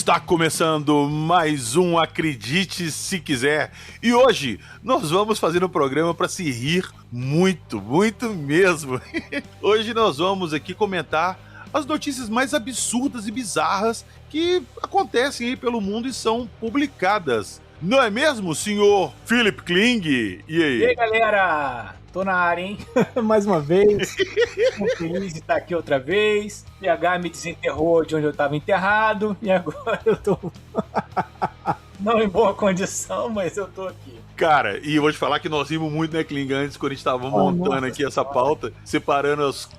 Está começando mais um Acredite Se Quiser. E hoje nós vamos fazer um programa para se rir muito, muito mesmo. Hoje nós vamos aqui comentar as notícias mais absurdas e bizarras que acontecem aí pelo mundo e são publicadas. Não é mesmo, senhor Philip Kling? E aí? E aí, galera? Tô na área, hein? Mais uma vez. Tô feliz de estar aqui outra vez. PH me desenterrou de onde eu estava enterrado. E agora eu tô não em boa condição, mas eu tô aqui. Cara, e eu vou te falar que nós vimos muito, né, Kling, antes, quando a gente tava montando aqui essa pauta, separando as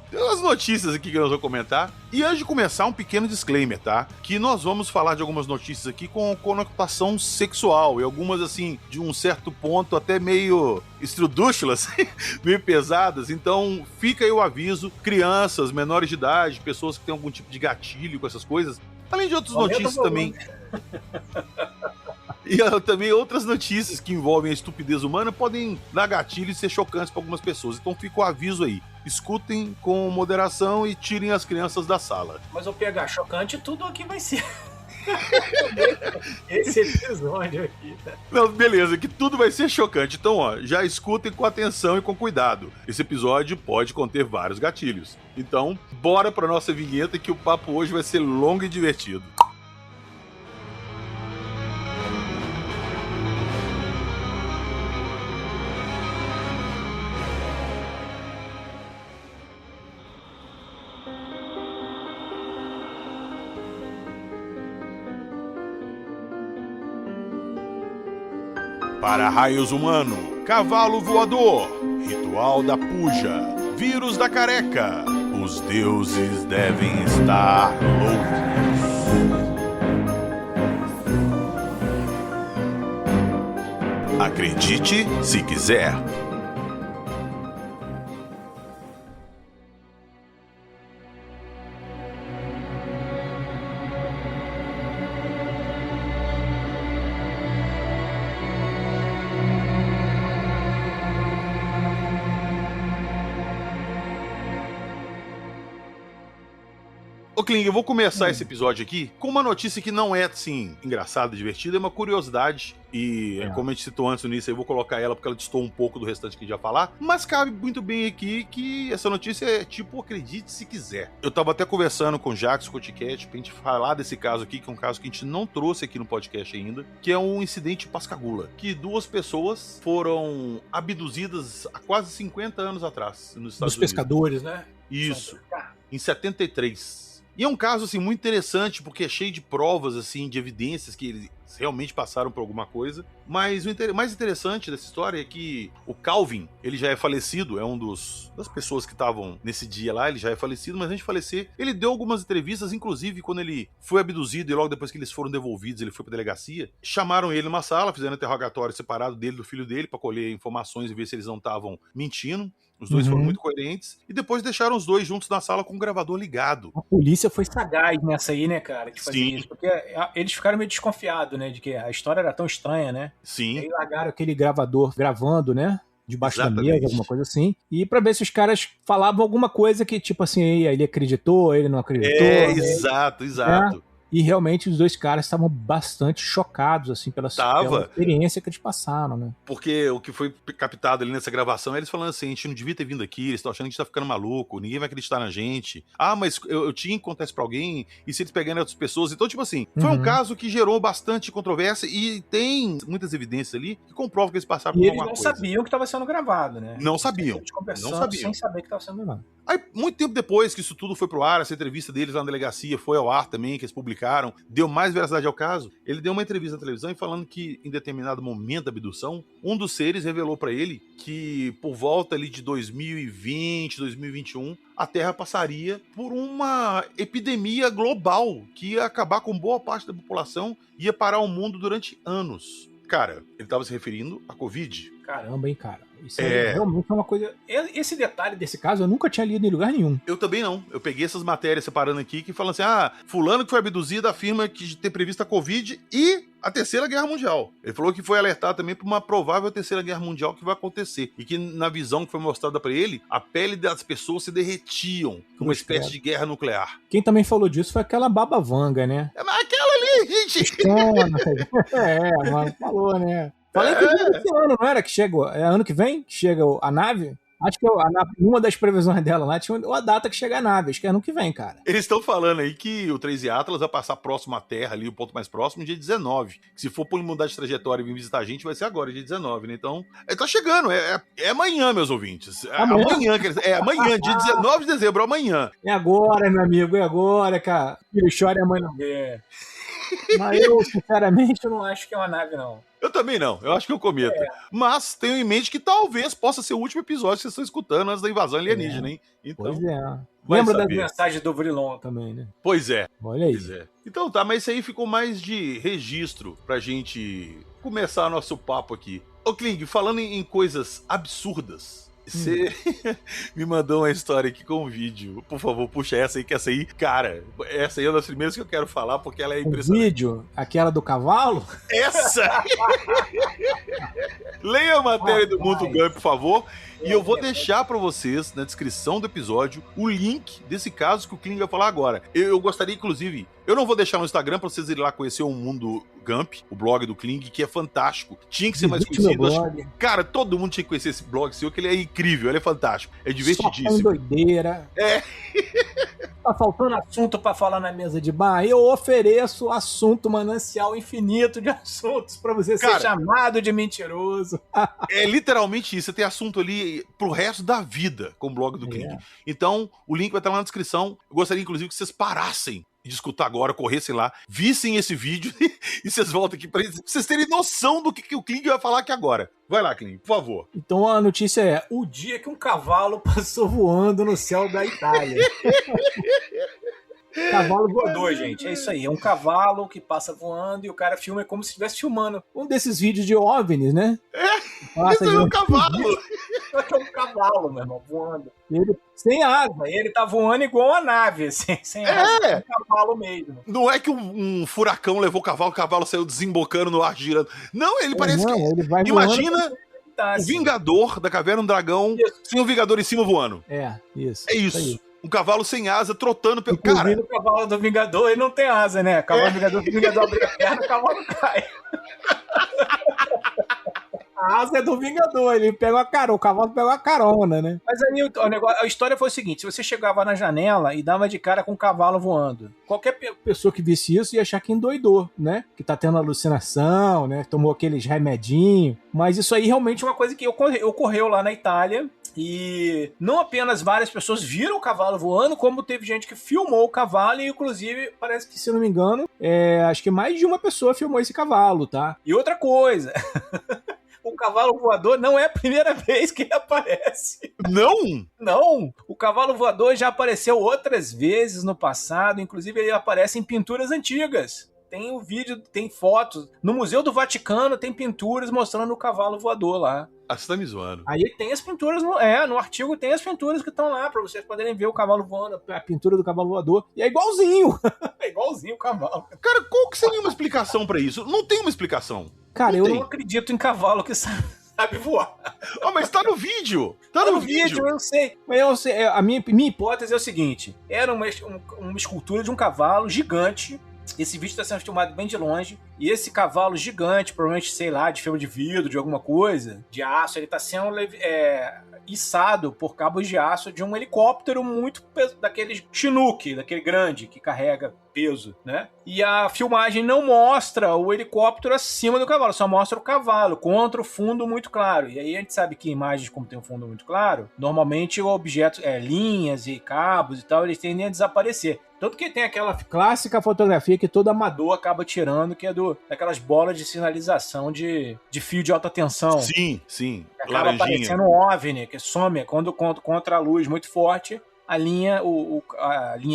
notícias aqui que nós vamos comentar. E antes de começar, um pequeno disclaimer, tá? Que nós vamos falar de algumas notícias aqui com conotação sexual, e algumas, assim, de um certo ponto até meio estrudúxulas, meio pesadas. Então, fica aí o aviso, crianças, menores de idade, pessoas que têm algum tipo de gatilho com essas coisas, além de outras notícias também. E também outras notícias que envolvem a estupidez humana podem dar gatilho e ser chocantes para algumas pessoas. Então fica o aviso aí. Escutem com moderação e tirem as crianças da sala. Mas eu pegar chocante, tudo aqui vai ser. Esse episódio aqui, tá? Não, beleza, que tudo vai ser chocante. Então, ó, já escutem com atenção e com cuidado. Esse episódio pode conter vários gatilhos. Então, bora pra nossa vinheta que o papo hoje vai ser longo e divertido. Para-raios humano, cavalo voador, ritual da puja, vírus da careca. Os deuses devem estar loucos. Acredite se quiser. Ô, Kling, eu vou começar esse episódio aqui com uma notícia que não é, assim, engraçada, divertida, é uma curiosidade. E, como a gente citou antes no início, eu vou colocar ela porque ela distou um pouco do restante que a gente ia falar. Mas cabe muito bem aqui que essa notícia é tipo, acredite se quiser. Eu tava até conversando com o Jackson, com o Tiquete, pra gente falar desse caso aqui, que é um caso que a gente não trouxe aqui no podcast ainda, que é um incidente em Pascagoula, que 2 pessoas foram abduzidas há quase 50 anos atrás, nos Estados Unidos. Dos pescadores, né? Isso, em 73. E é um caso, assim, muito interessante, porque é cheio de provas, assim, de evidências que eles realmente passaram por alguma coisa. Mas o mais interessante dessa história é que o Calvin, ele já é falecido, é um das pessoas que estavam nesse dia lá, ele já é falecido, mas antes de falecer, ele deu algumas entrevistas, inclusive quando ele foi abduzido e logo depois que eles foram devolvidos, ele foi pra delegacia, chamaram ele numa sala, fizeram um interrogatório separado dele, do filho dele, pra colher informações e ver se eles não estavam mentindo. Os dois foram muito coerentes. E depois deixaram os dois juntos na sala com o gravador ligado. A polícia foi sagaz nessa aí, né, cara? Que fazia Sim. isso. Porque eles ficaram meio desconfiados, né? De que a história era tão estranha, né? Sim. E aí largaram aquele gravador gravando, né? Debaixo Exatamente. da mesa, alguma coisa assim. E pra ver se os caras falavam alguma coisa que, tipo assim, ele acreditou, ele não acreditou. Exato. E realmente os 2 caras estavam bastante chocados, assim, pela experiência que eles passaram, né? Porque o que foi captado ali nessa gravação é eles falando assim, a gente não devia ter vindo aqui, eles estão achando que a gente tá ficando maluco, ninguém vai acreditar na gente. Ah, mas eu tinha que contar isso pra alguém, e se eles pegarem outras pessoas? Então, tipo assim, foi um caso que gerou bastante controvérsia e tem muitas evidências ali que comprovam que eles passaram por alguma coisa. E eles não sabiam que estava sendo gravado, né? Não sabiam. Eles conversando Não sabiam. sem saber que estava sendo gravado. Aí, muito tempo depois que isso tudo foi pro ar, essa entrevista deles lá na delegacia foi ao ar também, que eles publicaram, deu mais veracidade ao caso. Ele deu uma entrevista na televisão e falando que, em determinado momento da abdução, um dos seres revelou pra ele que, por volta ali de 2020, 2021, a Terra passaria por uma epidemia global que ia acabar com boa parte da população e ia parar o mundo durante anos. Cara, ele estava se referindo à Covid. Caramba, hein, cara. Isso realmente é uma coisa... Esse detalhe desse caso eu nunca tinha lido em lugar nenhum. Eu também não. Eu peguei essas matérias separando aqui que falam assim, fulano que foi abduzido afirma que tem prevista a Covid e a Terceira Guerra Mundial. Ele falou que foi alertado também para uma provável Terceira Guerra Mundial que vai acontecer. E que na visão que foi mostrada para ele, a pele das pessoas se derretiam. Uma espécie de guerra nuclear. Quem também falou disso foi aquela Baba Vanga, né? Mas aquela ali gente. Mano, falou, né? Falei que esse ano, não era que chega? É ano que vem que chega a nave? Acho que uma das previsões dela lá tinha a data que chega a nave. Acho que é ano que vem, cara. Eles estão falando aí que o 3 Atlas vai passar próximo à Terra, ali, o ponto mais próximo, dia 19. Que se for por mudar de trajetória e vir visitar a gente, vai ser agora, dia 19, né? Então, tá chegando. É amanhã, meus ouvintes. Amanhã, dia 19 de dezembro, amanhã. É agora, meu amigo, é agora, cara. Filho chora e a mãe não vê. Mas eu, sinceramente, eu não acho que é uma nave, não. Eu também não, eu acho que é um cometa. Mas tenho em mente que talvez possa ser o último episódio que vocês estão escutando antes da invasão alienígena, hein? Então, pois é. Lembra das mensagens do Vrilon também, né? Pois é. Olha aí. Pois é. Então tá, mas isso aí ficou mais de registro pra gente começar nosso papo aqui. Ô Kling, falando em coisas absurdas, você me mandou uma história aqui com um vídeo. Por favor, puxa essa aí, que essa aí, cara, essa aí é uma das primeiras que eu quero falar, porque ela é impressionante. O vídeo? Aquela do cavalo? Essa! Leia a matéria do Mundo Gump, por favor. E eu vou deixar pra vocês, na descrição do episódio, o link desse caso que o Kling vai falar agora. Eu gostaria, inclusive, eu não vou deixar no Instagram pra vocês irem lá conhecer o Mundo Gump, o blog do Kling, que é fantástico. Tinha que ser mais conhecido. Cara, todo mundo tinha que conhecer esse blog seu, que ele é incrível, ele é fantástico. É divertidíssimo. Só doideira. É. Tá faltando assunto pra falar na mesa de bar? Eu ofereço assunto, manancial infinito de assuntos pra você ser chamado de mentiroso. É literalmente isso. Você tem assunto ali pro resto da vida com o blog do Kling. Então, o link vai estar lá na descrição. Eu gostaria, inclusive, que vocês parassem de escutar agora, corressem lá, vissem esse vídeo e vocês voltam aqui pra vocês terem noção do que o Kling vai falar aqui agora. Vai lá, Kling, por favor. Então a notícia é: o dia que um cavalo passou voando no céu da Itália. Cavalo voador, gente. É isso aí. É um cavalo que passa voando e o cara filma como se estivesse filmando um desses vídeos de OVNIs, né? Isso é um cavalo. Só que é um cavalo, meu irmão, voando. Ele, sem asa. Ele tá voando igual uma nave, assim, sem asa. É um cavalo mesmo. Não é que um furacão levou o cavalo saiu desembocando no ar, girando. Não, ele parece que... Ele vai imagina o Vingador da Caverna do Dragão sem o Vingador em cima voando. Isso. É isso. Um cavalo sem asa, trotando pelo... Cara, o cavalo do Vingador, ele não tem asa, né? O cavalo do Vingador, o Vingador abre a perna, o cavalo cai. A asa é do Vingador, ele pega a carona, o cavalo pega a carona, né? Mas aí a história foi o seguinte: se você chegava na janela e dava de cara com o cavalo voando, qualquer pessoa que visse isso ia achar que endoidou, né? Que tá tendo alucinação, né? Tomou aqueles remedinhos. Mas isso aí realmente é uma coisa que ocorreu lá na Itália. E não apenas várias pessoas viram o cavalo voando, como teve gente que filmou o cavalo e, inclusive, parece que, se não me engano, acho que mais de uma pessoa filmou esse cavalo, tá? E outra coisa... O cavalo voador não é a primeira vez que ele aparece. Não? Não. O cavalo voador já apareceu outras vezes no passado. Inclusive, ele aparece em pinturas antigas. Tem um vídeo, tem fotos. No Museu do Vaticano tem pinturas mostrando o cavalo voador lá. Ah, você tá me zoando. Aí tem as pinturas, no artigo tem as pinturas que estão lá, pra vocês poderem ver o cavalo voando, a pintura do cavalo voador. E é igualzinho. É igualzinho o cavalo. Cara, qual que seria uma explicação pra isso? Não tem uma explicação. Cara, eu não acredito em cavalo que sabe voar. Mas tá no vídeo. Tá no vídeo. Eu sei. Mas eu sei. A minha hipótese é o seguinte: era uma escultura de um cavalo gigante. Esse vídeo está sendo filmado bem de longe. E esse cavalo gigante, provavelmente, sei lá, de filme de vidro, de alguma coisa, de aço, ele está sendo içado por cabos de aço de um helicóptero muito daquele Chinook, daquele grande que carrega peso, né? E a filmagem não mostra o helicóptero acima do cavalo, só mostra o cavalo contra o fundo muito claro. E aí a gente sabe que imagens, como tem um fundo muito claro, normalmente o objeto, linhas e cabos e tal, eles tendem a desaparecer. Tanto que tem aquela clássica fotografia que todo amador acaba tirando, que é daquelas bolas de sinalização de fio de alta tensão. Sim, sim. Acaba aparecendo um OVNI, que some quando contra a luz muito forte, a linha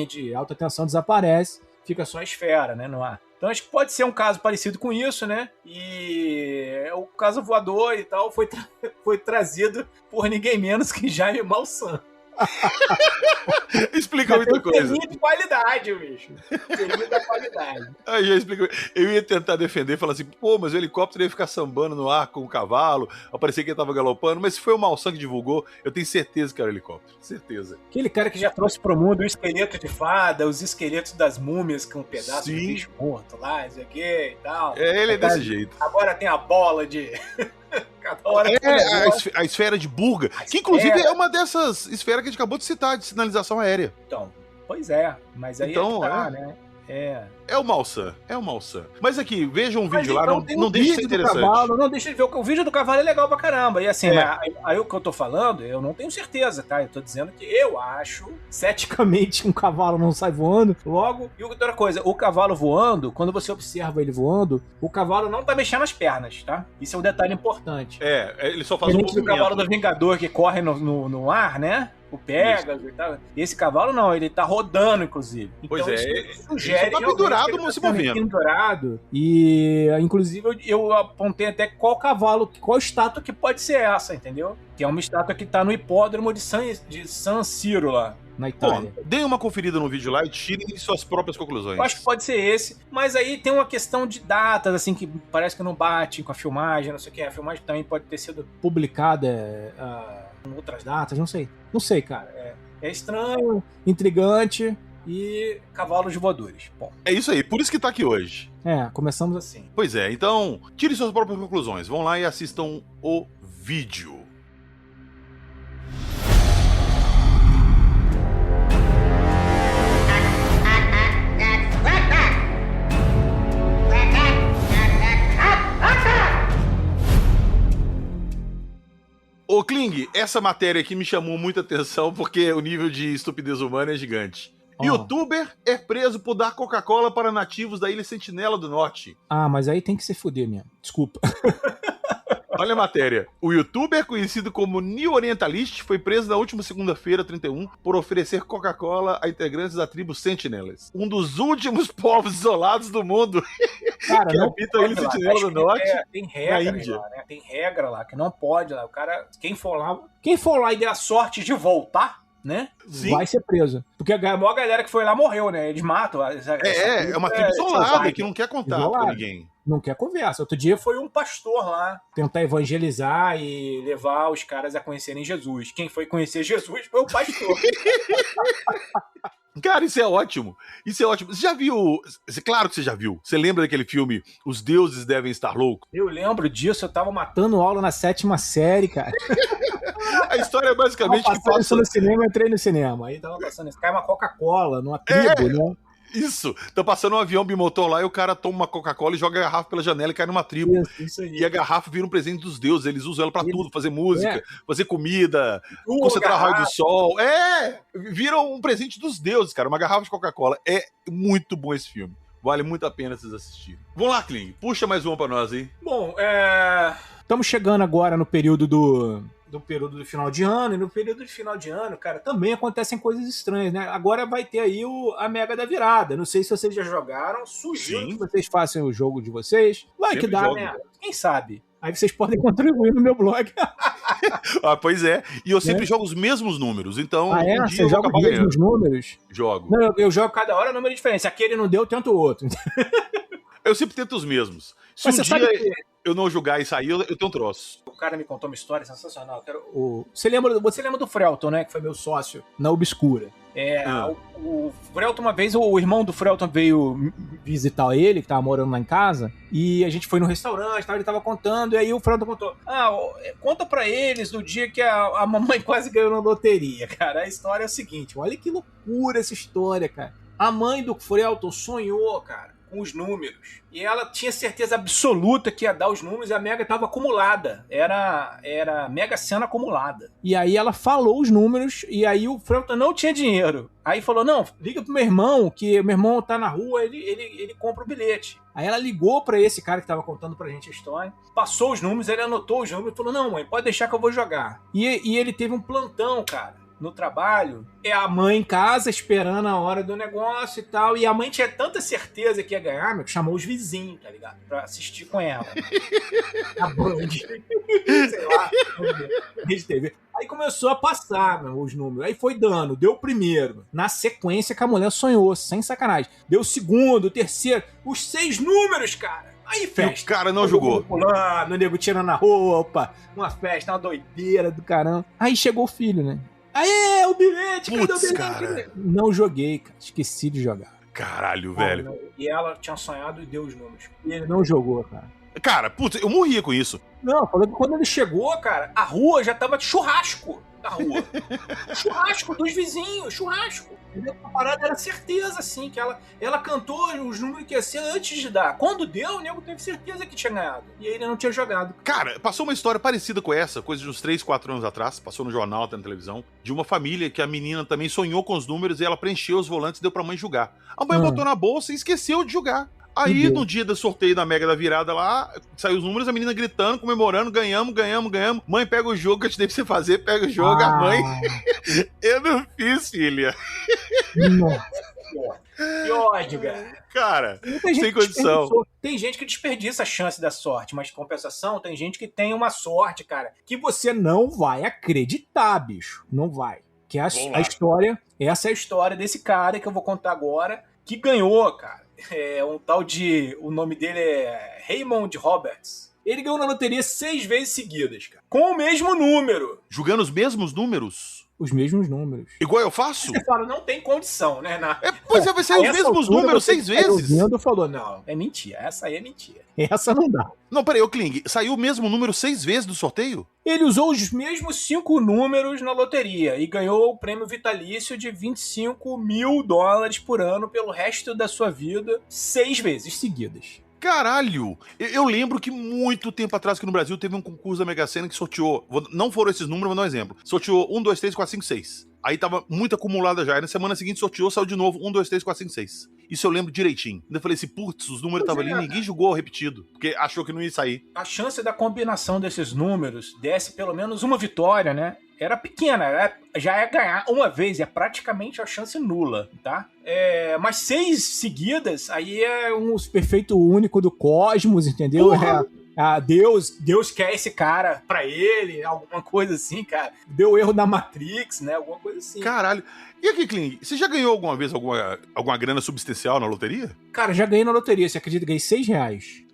de alta tensão desaparece, fica só a esfera, né, no ar. Então acho que pode ser um caso parecido com isso, né? E o caso voador e tal foi trazido por ninguém menos que Jaime Maussan. Explica muita coisa. Selinho de qualidade, bicho. Selinho da qualidade. Aí já explica. Eu ia tentar defender, falar assim, pô, mas o helicóptero ia ficar sambando no ar com o cavalo, parecia que ele tava galopando, mas se foi o Malsan que divulgou, eu tenho certeza que era o helicóptero. Certeza. Aquele cara que já trouxe pro mundo o esqueleto de fada, os esqueletos das múmias com um pedaço de bicho morto lá, isso aqui e tal. Ele é desse jeito. Agora tem a bola de... Cada hora a esfera de Burga, que inclusive é uma dessas esferas que a gente acabou de citar, de sinalização aérea. Então, pois é, mas aí então, né? É o Malsan. Mas aqui, veja um vídeo lá, então, não deixa de ser interessante. Cavalo, não deixa de ver. O vídeo do cavalo é legal pra caramba. E assim, aí o que eu tô falando, eu não tenho certeza, tá? Eu tô dizendo que eu acho, ceticamente, um cavalo não sai voando logo. E outra coisa, o cavalo voando, quando você observa ele voando, o cavalo não tá mexendo as pernas, tá? Isso é um detalhe importante. Ele só faz um movimento. O cavalo do Vingador que corre no ar, né? O Pegasus e tal. Esse cavalo não, ele tá rodando, inclusive. Então, pois isso sugere ele tá pendurado, não se movendo. Pendurado. E, inclusive, eu apontei até qual estátua que pode ser essa, entendeu? Que é uma estátua que tá no hipódromo de San Siro lá, na Itália. Deem uma conferida no vídeo lá e tirem suas próprias conclusões. Eu acho que pode ser esse, mas aí tem uma questão de datas, assim, que parece que não bate com a filmagem, não sei o que. A filmagem também pode ter sido publicada em outras datas, não sei. Não sei, cara. É estranho, intrigante e cavalos voadores. Bom. É isso aí, por isso que tá aqui hoje. Começamos assim. Pois é, então, tire suas próprias conclusões. Vão lá e assistam o vídeo. Ô Kling, essa matéria aqui me chamou muita atenção porque o nível de estupidez humana é gigante. Youtuber é preso por dar Coca-Cola para nativos da Ilha Sentinela do Norte. Mas aí tem que se fuder mesmo. Desculpa. Olha a matéria. O youtuber, conhecido como New Orientalist, foi preso na última segunda-feira, 31, por oferecer Coca-Cola a integrantes da tribo Sentinelas. Um dos últimos povos isolados do mundo. Cara, que habita a Ilha Sentinela do Norte. Tem regra na Índia. Lá, né? Tem regra lá, que não pode lá. O cara, quem for lá e der a sorte de voltar, né? Sim. Vai ser preso. Porque a maior galera que foi lá morreu, né? Eles matam. É uma tribo isolada que não quer contato com ninguém. Não quer conversa. Outro dia foi um pastor lá tentar evangelizar e levar os caras a conhecerem Jesus. Quem foi conhecer Jesus foi o pastor. Cara, isso é ótimo. Isso é ótimo. Você já viu... Claro que você já viu. Você lembra daquele filme Os Deuses Devem Estar Loucos? Eu lembro disso. Eu tava matando aula na 7ª série, cara. A história é basicamente que passa... isso no cinema, eu entrei no cinema. Aí tava passando isso. Cai uma Coca-Cola numa tribo, né? Isso, tá passando um avião bimotor lá e o cara toma uma Coca-Cola e joga a garrafa pela janela e cai numa tribo. Isso aí. E a garrafa vira um presente dos deuses, eles usam ela pra tudo, fazer música, fazer comida, concentrar raio do sol. Vira um presente dos deuses, cara, uma garrafa de Coca-Cola. É muito bom esse filme. Vale muito a pena vocês assistirem. Vamos lá, Kling, puxa mais uma pra nós aí. Bom, estamos chegando agora no período do final de ano, e no período de final de ano, cara, também acontecem coisas estranhas, né? Agora vai ter aí a Mega da Virada. Não sei se vocês já jogaram, sugiro que vocês façam o jogo de vocês. Vai sempre que dá, né? Quem sabe? Aí vocês podem contribuir no meu blog. Pois é. E eu sempre jogo os mesmos números, então um dia você joga os mesmos números? Jogo. Não, eu jogo cada hora número diferente. Se aquele não deu, eu tento o outro. Eu sempre tento os mesmos. Se um dia eu não jogar e sair, eu tenho um troço. O cara me contou uma história sensacional. Você lembra do Frelton, né? Que foi meu sócio na Obscura. O Frelton, uma vez, o irmão do Frelton veio visitar ele, que tava morando lá em casa, e a gente foi no restaurante, ele tava contando, e aí o Frelton contou, conta pra eles do dia que a mamãe quase ganhou na loteria, cara. A história é o seguinte, olha que loucura essa história, cara. A mãe do Frelton sonhou, cara, com os números. E ela tinha certeza absoluta que ia dar os números e a Mega estava acumulada. Era Mega Sena acumulada. E aí ela falou os números e aí o Frelton não tinha dinheiro. Aí falou, não, liga pro meu irmão, que meu irmão tá na rua, ele compra o bilhete. Aí ela ligou pra esse cara que tava contando pra gente a história, passou os números, ele anotou os números e falou, não, mãe, pode deixar que eu vou jogar. E ele teve um plantão, cara, no trabalho, a mãe em casa esperando a hora do negócio e tal, e a mãe tinha tanta certeza que ia ganhar, meu, que chamou os vizinhos, tá ligado? Pra assistir com ela. A Band. Sei lá. Rede TV. Aí começou a passar, meu, os números. Aí foi dando, deu o primeiro. Na sequência que a mulher sonhou, sem sacanagem. Deu o segundo, o terceiro, os 6 números, cara. Aí festa. E o cara não jogou. Pulando, o nego tirando a roupa, uma festa, uma doideira do caramba. Aí chegou o filho, né? Aê, o bilhete, cadê o Putz, bilhete? cara. Não joguei, cara. Esqueci de jogar. Caralho, velho. E ela tinha sonhado e deu os números. E ele não jogou, cara. Cara, putz, eu morria com isso. Não, falou que quando ele chegou, cara, a rua já tava de churrasco da rua. Churrasco dos vizinhos, churrasco. Entendeu? A parada era certeza, assim, que ela cantou os números que ia ser antes de dar. Quando deu, o nego teve certeza que tinha ganhado. E aí ele não tinha jogado. Cara, passou uma história parecida com essa, coisa de uns 3, 4 anos atrás, passou no jornal, até na televisão, de uma família que a menina também sonhou com os números e ela preencheu os volantes e deu pra mãe julgar. A mãe botou na bolsa e esqueceu de julgar. Aí, no dia do sorteio da Mega da Virada lá, saiu os números, a menina gritando, comemorando, ganhamos. Mãe, pega o jogo que eu te dei pra você fazer, pega o jogo. A mãe, eu não fiz, filha. Nossa, que ódio, cara. Cara, sem condição. Tem gente que desperdiça a chance da sorte, mas de compensação, tem gente que tem uma sorte, cara, que você não vai acreditar, bicho. Não vai. Que é a história, essa é a história desse cara que eu vou contar agora, que ganhou, cara. É um tal de... O nome dele é Raymond Roberts. Ele ganhou na loteria 6 vezes seguidas, cara. Com o mesmo número. Jogando os mesmos números? Os mesmos números. Igual eu faço? Você fala, não tem condição, né? Pois é, vai ser os mesmos números 6 vezes. O falou, não, é mentira. Essa aí é mentira. Essa não dá. Não, peraí, ô Kling, saiu o mesmo número 6 vezes do sorteio? Ele usou os mesmos 5 números na loteria e ganhou o prêmio vitalício de $25 mil por ano pelo resto da sua vida, 6 vezes seguidas. Caralho! Eu lembro que muito tempo atrás aqui no Brasil teve um concurso da Mega Sena que sorteou, não foram esses números, vou dar um exemplo, sorteou 1, 2, 3, 4, 5, 6. Aí tava muito acumulada já, e na semana seguinte sorteou, saiu de novo 1, 2, 3, 4, 5, 6. Isso eu lembro direitinho. Ainda falei assim, putz, os números estavam ali, ninguém jogou repetido, porque achou que não ia sair. A chance da combinação desses números desse pelo menos uma vitória, né? Era pequena, já é ganhar uma vez, é praticamente a chance nula, tá? Mas 6 seguidas, aí é um perfeito único do cosmos, entendeu? Deus quer esse cara pra ele, alguma coisa assim, cara. Deu erro na Matrix, né? Alguma coisa assim. Caralho. E aqui, Kling, você já ganhou alguma vez alguma grana substancial na loteria? Cara, já ganhei na loteria, você acredita? Ganhei R$6.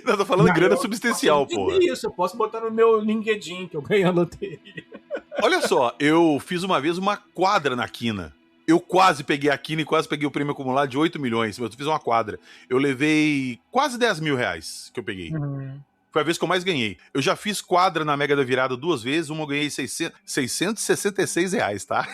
Não, tô falando grana substancial, pô. Isso, eu posso botar no meu LinkedIn que eu ganhei a loteria. Olha só, eu fiz uma vez uma quadra na quina. Eu quase peguei a quina e quase peguei o prêmio acumulado de 8 milhões, mas eu fiz uma quadra. Eu levei quase R$10 mil que eu peguei. Foi a vez que eu mais ganhei. Eu já fiz quadra na Mega da Virada 2 vezes, uma eu ganhei R$666, tá?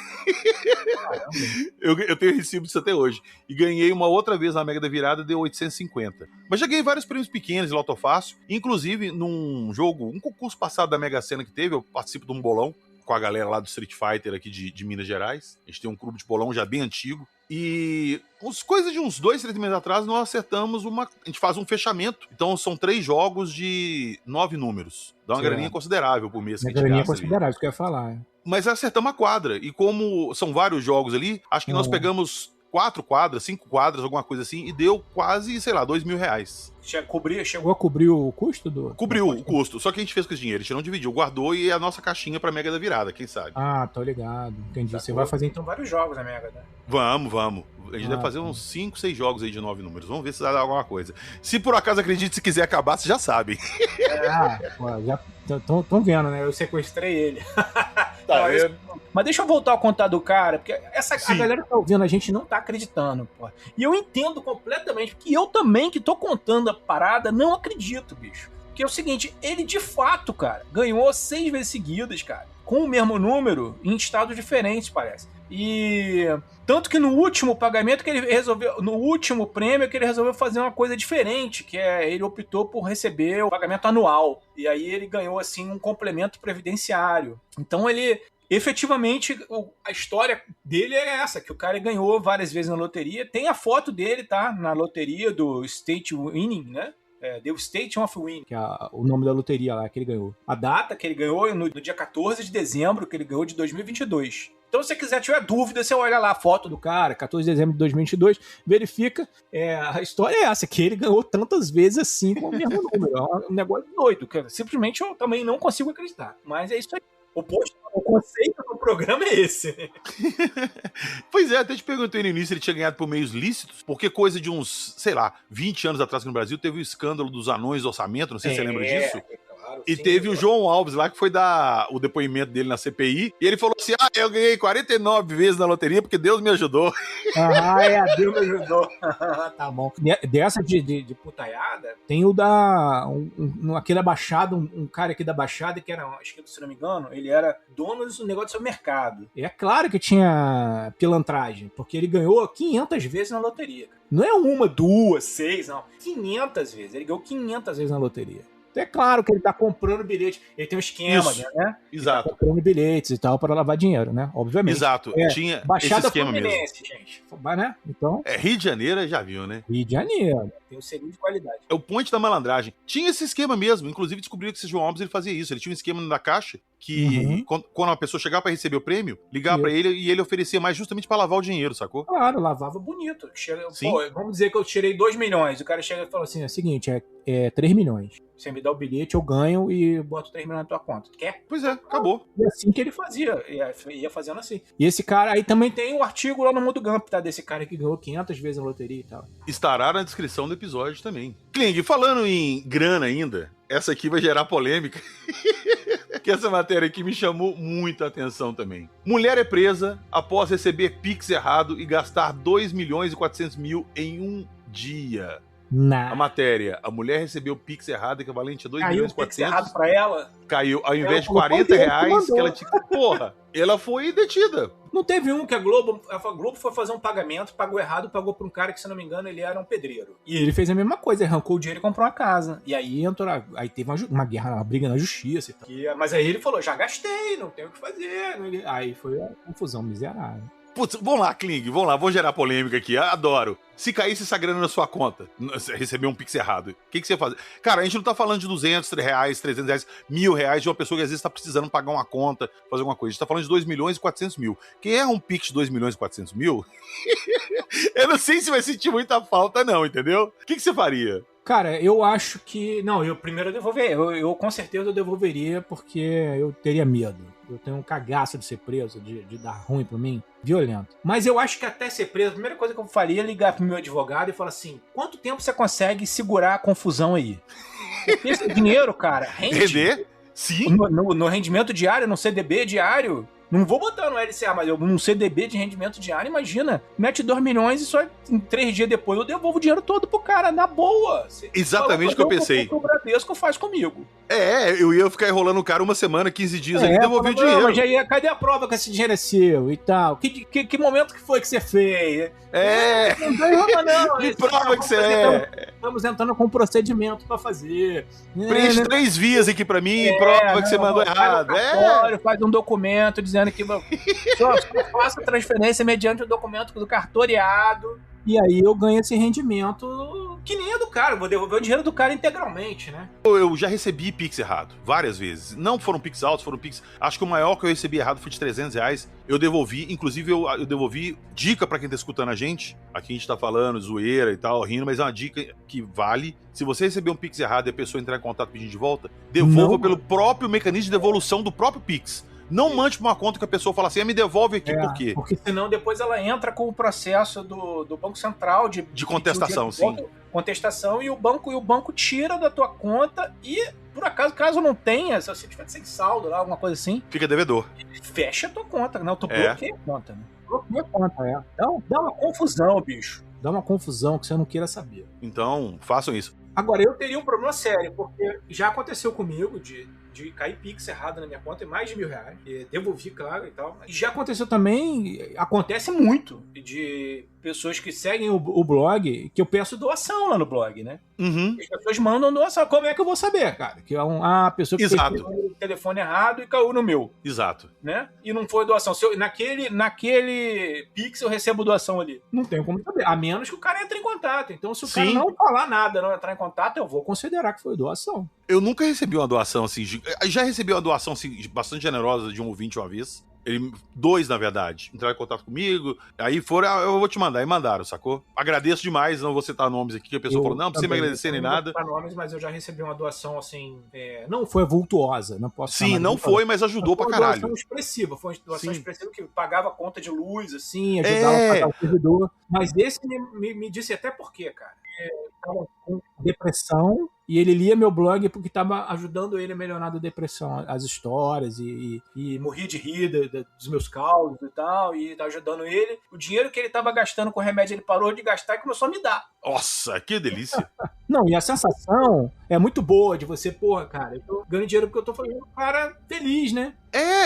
eu tenho recibo disso até hoje. E ganhei uma outra vez na Mega da Virada, deu 850. Mas já ganhei vários prêmios pequenos de Loto Fácil. Inclusive, num jogo, um concurso passado da Mega Sena que teve, eu participo de um bolão com a galera lá do Street Fighter aqui de Minas Gerais. A gente tem um clube de bolão já bem antigo. E coisas de uns 2, 3 meses atrás, nós acertamos a gente faz um fechamento. Então são 3 jogos de 9 números. Dá uma graninha considerável por mês. Uma graninha considerável, isso que eu ia falar. Mas acertamos a quadra. E como são vários jogos ali, acho que nós pegamos 4 quadras, 5 quadras, alguma coisa assim, e deu quase, sei lá, R$2 mil. Chegou a cobrir o custo do... Cobriu o custo, só que a gente fez com esse dinheiro, a gente não dividiu, guardou e é a nossa caixinha pra Mega da Virada, quem sabe. Ah, tô ligado, entendi. Você vai fazer então vários jogos na Mega, né? Vamos. A gente deve fazer uns 5, 6 jogos aí de 9 números, vamos ver se dá alguma coisa. Se por acaso acredite, se quiser acabar, vocês já sabem. Já estão vendo, né? Eu sequestrei ele. Tá vendo? Mas deixa eu voltar a contar do cara, porque a galera que tá ouvindo, a gente não tá acreditando, pô. E eu entendo completamente, porque eu também, que tô contando a parada, não acredito, bicho. Porque é o seguinte, ele de fato, cara, ganhou 6 vezes seguidas, cara, com o mesmo número, em estados diferentes, parece. E tanto que no último pagamento que ele resolveu, no último prêmio que ele resolveu fazer uma coisa diferente, que é ele optou por receber o pagamento anual. E aí ele ganhou assim um complemento previdenciário. Então ele efetivamente, a história dele é essa, que o cara ganhou várias vezes na loteria. Tem a foto dele, tá? Na loteria do State Winning, né? The State of Winning, que é o nome da loteria lá que ele ganhou. A data que ele ganhou é no dia 14 de dezembro, que ele ganhou de 2022. Então, se você quiser, tiver dúvida, você olha lá a foto do cara, 14 de dezembro de 2022, verifica. A história é essa, que ele ganhou tantas vezes assim com o mesmo número. É um negócio doido, que simplesmente eu também não consigo acreditar. Mas é isso aí. O conceito do programa é esse. Pois é, até te perguntei no início, ele tinha ganhado por meios lícitos, porque coisa de uns, sei lá, 20 anos atrás aqui no Brasil, teve o escândalo dos anões do orçamento, não sei se você lembra disso. Claro, E sim, teve o João Alves lá, que foi dar o depoimento dele na CPI, e ele falou assim, eu ganhei 49 vezes na loteria porque Deus me ajudou. Deus me ajudou. Tá bom. Dessa de putaiada, tem o aquele abaixado, um cara aqui da Baixada, que era, acho que se não me engano, ele era dono do negócio do seu mercado. E é claro que tinha pilantragem, porque ele ganhou 500 vezes na loteria. Não é uma, duas, 6, não. 500 vezes. Ele ganhou 500 vezes na loteria. É claro que ele tá comprando bilhete. Ele tem um esquema, né? Exato. Ele tá comprando bilhetes e tal para lavar dinheiro, né? Obviamente. Exato. Tinha Baixada esse esquema mesmo. Gente. Né? Então... Rio de Janeiro, já viu, né? Rio de Janeiro. Tem um selinho de qualidade. É o ponte da malandragem. Tinha esse esquema mesmo. Inclusive, descobriram que esse João Alves ele fazia isso. Ele tinha um esquema na caixa que, quando uma pessoa chegava para receber o prêmio, ligava para ele e ele oferecia mais justamente para lavar o dinheiro, sacou? Claro, lavava bonito. Vamos dizer que eu tirei 2 milhões. O cara chega e fala assim, é o seguinte, é 3 milhões. Você me dá o bilhete, eu ganho e boto 3 milhões na tua conta. Tu quer? Pois é, acabou. E assim que ele fazia. Ia fazendo assim. E esse cara aí também tem um artigo lá no Mundo Gump, tá? Desse cara que ganhou 500 vezes na loteria e tal. Estará na descrição do episódio também. Kling, falando em grana ainda, essa aqui vai gerar polêmica. Que essa matéria aqui me chamou muita atenção também. Mulher é presa após receber Pix errado e gastar 2 milhões e 400 mil em um dia. A matéria, a mulher recebeu o Pix errado, equivalente a 2 milhões e 400. Caiu o Pix errado pra ela? Caiu, ao invés de 40 reais que ela tinha... Porra, ela foi detida. Não teve um que a Globo foi fazer um pagamento, pagou errado, pagou pra um cara que, se não me engano, ele era um pedreiro. E ele fez a mesma coisa, arrancou o dinheiro e comprou uma casa. E aí aí teve uma guerra, uma briga na justiça e tal. Mas aí ele falou, já gastei, não tenho o que fazer. Aí foi a confusão miserável. Putz, vamos lá, Kling, vamos gerar polêmica aqui, adoro. Se caísse essa grana na sua conta, receber um Pix errado, o que você ia fazer? Cara, a gente não tá falando de 200 reais, 300 reais, R$1.000 de uma pessoa que às vezes tá precisando pagar uma conta, fazer alguma coisa. A gente tá falando de 2 milhões e 400 mil. Quem erra um Pix de 2 milhões e 400 mil, eu não sei se vai sentir muita falta não, entendeu? O que você faria? Cara, eu acho que... Não, eu primeiro devolveria. Eu com certeza eu devolveria porque eu teria medo. Eu tenho um cagaço de ser preso, de dar ruim pra mim. Violento. Mas eu acho que até ser preso, a primeira coisa que eu faria é ligar pro meu advogado e falar assim, quanto tempo você consegue segurar a confusão aí? Porque esse dinheiro, cara, rende... Sim. No rendimento diário, no CDB diário... Não vou botar no LCA, mas eu num CDB de rendimento diário, imagina. Mete 2 milhões e só em 3 dias depois eu devolvo o dinheiro todo pro cara, na boa. Exatamente o que eu pensei. O Bradesco faz comigo. Eu ia ficar enrolando o cara uma semana, 15 dias, ele devolveu o dinheiro. Mas aí, cadê a prova que esse dinheiro é seu e tal? Que momento que foi que você fez? Não tá enrolando, não. Que prova que você é? Estamos entrando com um procedimento pra fazer. Preenche 3 vias aqui pra mim, prova que você mandou errado. Faz um documento dizendo que só faça a transferência mediante o documento do cartoreado. E aí eu ganho esse rendimento que nem é do cara. Vou devolver o dinheiro do cara integralmente, né? Eu já recebi Pix errado, várias vezes. Não foram Pix altos, foram Pix... Acho que o maior que eu recebi errado foi de 300 reais. Eu devolvi, inclusive eu devolvi dica pra quem tá escutando a gente. Aqui a gente tá falando zoeira e tal, rindo, mas é uma dica que vale. Se você receber um Pix errado e a pessoa entrar em contato pedindo de volta, devolva pelo próprio mecanismo de devolução do próprio Pix. Não mande pra uma conta que a pessoa fala assim, me devolve aqui, por quê? Porque senão depois ela entra com o processo do Banco Central de contestação, sim. Contestação, e o banco tira da tua conta e, por acaso, caso não tenha, se você tiver sem saldo lá, alguma coisa assim... Fica devedor. Fecha a tua conta, não, tu bloqueia a conta, né? Bloqueia a conta, Então, dá uma confusão, bicho. Dá uma confusão que você não queira saber. Então, façam isso. Agora, eu teria um problema sério, porque já aconteceu comigo de cair Pix errado na minha conta, e mais de R$1.000. E devolvi, claro, e tal. E já aconteceu também, acontece muito, de pessoas que seguem o blog, que eu peço doação lá no blog, né? Uhum. As pessoas mandam doação. Como é que eu vou saber, cara? Que é a pessoa que fez o telefone errado e caiu no meu. Exato. Né? E não foi doação. Se eu, naquele Pix eu recebo doação ali. Não tenho como saber. A menos que o cara entre em contato. Então, se o cara não falar nada, não entrar em contato, eu vou considerar que foi doação. Eu nunca recebi uma doação assim. Já recebi uma doação assim, bastante generosa de um ouvinte uma vez. Dois, na verdade, entraram em contato comigo, aí foram, eu vou te mandar, e mandaram, sacou? Agradeço demais, não vou citar nomes aqui, que a pessoa falou, não precisa me agradecer nem nada. Não vou citar nomes, mas eu já recebi uma doação, assim, não foi vultuosa, não posso Sim, não foi, mas ajudou pra caralho. Foi uma doação expressiva, que pagava a conta de luz, assim, ajudava a pagar o servidor, mas esse me disse até por quê, cara. Tava com depressão e ele lia meu blog porque estava ajudando ele a melhorar da depressão, as histórias e morria de rir dos meus causos e tal, e tá ajudando ele. O dinheiro que ele estava gastando com remédio ele parou de gastar e começou a me dar. Nossa, que delícia. Não, e a sensação é muito boa de você, porra, cara, eu tô ganhando dinheiro porque eu tô fazendo um cara feliz, né?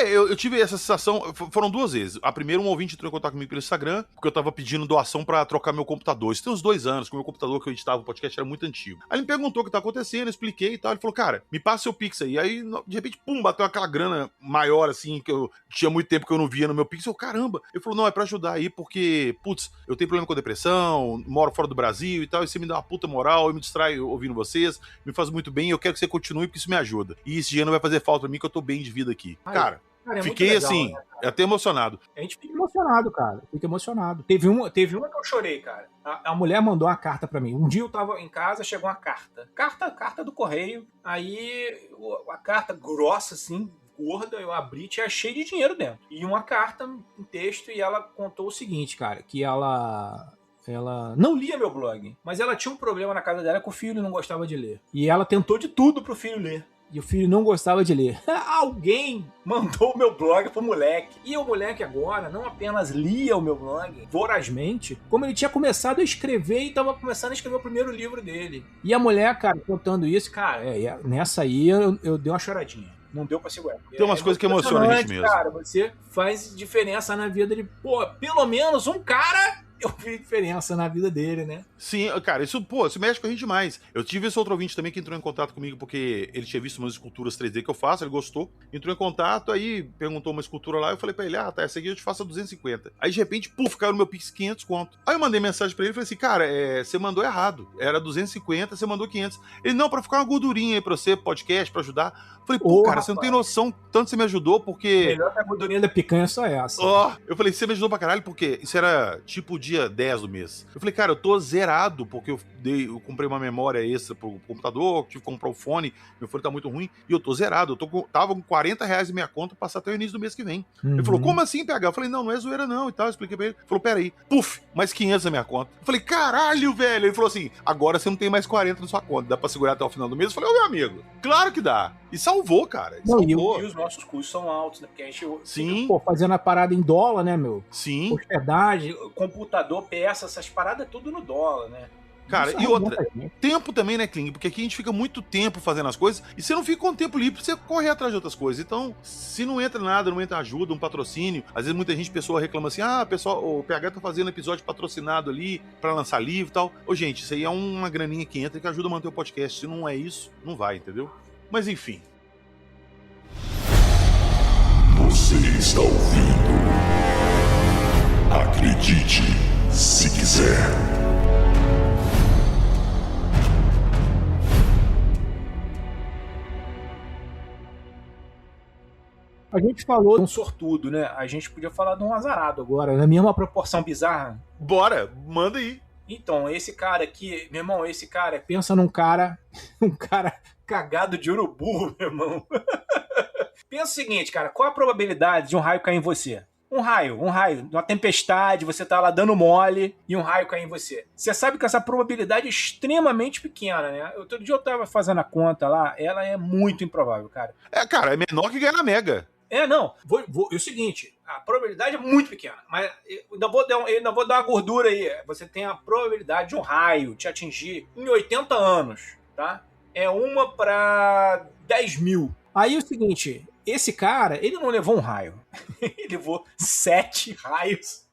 Eu tive essa sensação, foram 2 vezes. A primeira, um ouvinte entrou em contato comigo pelo Instagram, porque eu tava pedindo doação pra trocar meu computador. Isso tem uns 2 anos, que o meu computador que eu editava o podcast era muito antigo. Aí ele me perguntou o que tá acontecendo, eu expliquei e tal. Ele falou, cara, me passa seu Pix aí. Aí, de repente, pum, bateu aquela grana maior, assim, que eu tinha muito tempo que eu não via no meu Pix. Eu, caramba. Ele falou, não, é pra ajudar aí, porque, putz, eu tenho problema com depressão, moro fora do Brasil e tal, e você me dá uma puta moral, eu me distrai ouvindo vocês, me faz muito bem, eu quero que você continue, porque isso me ajuda. E esse dinheiro não vai fazer falta pra mim, que eu tô bem de vida aqui. Cara, fiquei legal, assim, né, até emocionado. A gente fica emocionado, cara. Fica emocionado. Teve uma que eu chorei, cara. A mulher mandou uma carta pra mim. Um dia eu tava em casa, chegou uma carta. Carta do correio. Aí a carta grossa, assim, gorda, eu abri e tinha cheio de dinheiro dentro. E uma carta, um texto, e ela contou o seguinte, cara, que ela não lia meu blog, mas ela tinha um problema na casa dela que o filho não gostava de ler. E ela tentou de tudo pro filho ler. E o filho não gostava de ler. Alguém mandou o meu blog pro moleque. E o moleque agora não apenas lia o meu blog vorazmente, como ele tinha começado a escrever e tava começando a escrever o primeiro livro dele. E a mulher, cara, contando isso, cara, nessa aí eu dei uma choradinha. Não deu pra segurar. Tem umas coisas que emocionam a gente mesmo. Cara, você faz diferença na vida dele. Pô, pelo menos um cara... eu vi diferença na vida dele, né? Sim, cara, isso mexe com a gente demais. Eu tive esse outro ouvinte também que entrou em contato comigo porque ele tinha visto umas esculturas 3D que eu faço, ele gostou, entrou em contato, aí perguntou uma escultura lá, eu falei pra ele, tá, essa aqui eu te faço a 250. Aí de repente, puf, caiu no meu Pix 500 conto. Aí eu mandei mensagem pra ele e falei assim, cara, você mandou errado, era 250, você mandou 500. Ele, não, pra ficar uma gordurinha aí pra você, podcast, pra ajudar. Eu falei, pô, cara, rapaz, você não tem noção tanto você me ajudou, porque... melhor que a gordurinha da picanha é só essa. Eu falei, você me ajudou pra caralho, porque isso era tipo dia 10 do mês. Eu falei, cara, eu tô zerado, porque eu comprei uma memória extra pro computador, tive que comprar o fone, meu fone tá muito ruim, e eu tô zerado. Tava com R$40 em minha conta, passar até o início do mês que vem. Ele falou, como assim, PH? Eu falei, não é zoeira não, e tal. Eu expliquei pra ele. Ele falou, peraí, puf, mais 500 na minha conta. Eu falei, caralho, velho. Ele falou assim, agora você não tem mais 40 na sua conta, dá pra segurar até o final do mês? Eu falei, meu amigo, claro que dá. E salvou, cara. E os nossos custos são altos, né? Porque a gente sim, fica, fazendo a parada em dólar, né, meu? Sim. Hospedagem, computador, peça, essas paradas, tudo no dólar, né? Cara, e outra, tempo também, né, Kling? Porque aqui a gente fica muito tempo fazendo as coisas e você não fica com tempo livre pra você correr atrás de outras coisas. Então, se não entra nada, não entra ajuda, um patrocínio, às vezes muita gente, pessoa reclama assim, pessoal, o PH tá fazendo episódio patrocinado ali pra lançar livro e tal. Ô, gente, isso aí é uma graninha que entra que ajuda a manter o podcast. Se não é isso, não vai, entendeu? Mas enfim. Você está ouvindo? Acredite, se quiser. A gente falou de um sortudo, né? A gente podia falar de um azarado agora, na mesma proporção bizarra. Bora, manda aí. Então, esse cara aqui, meu irmão, pensa num cara, cagado de urubu, meu irmão. Pensa o seguinte, cara, qual a probabilidade de um raio cair em você? Um raio, uma tempestade, você tá lá dando mole e um raio cair em você. Você sabe que essa probabilidade é extremamente pequena, né? Outro dia eu tava fazendo a conta lá, ela é muito improvável, cara. Cara, é menor que ganhar na Mega. É o seguinte, a probabilidade é muito pequena, mas eu ainda vou dar uma gordura aí. Você tem a probabilidade de um raio te atingir em 80 anos, tá? É 1 para 10 mil. Aí é o seguinte, esse cara, ele não levou um raio, ele levou 7 raios.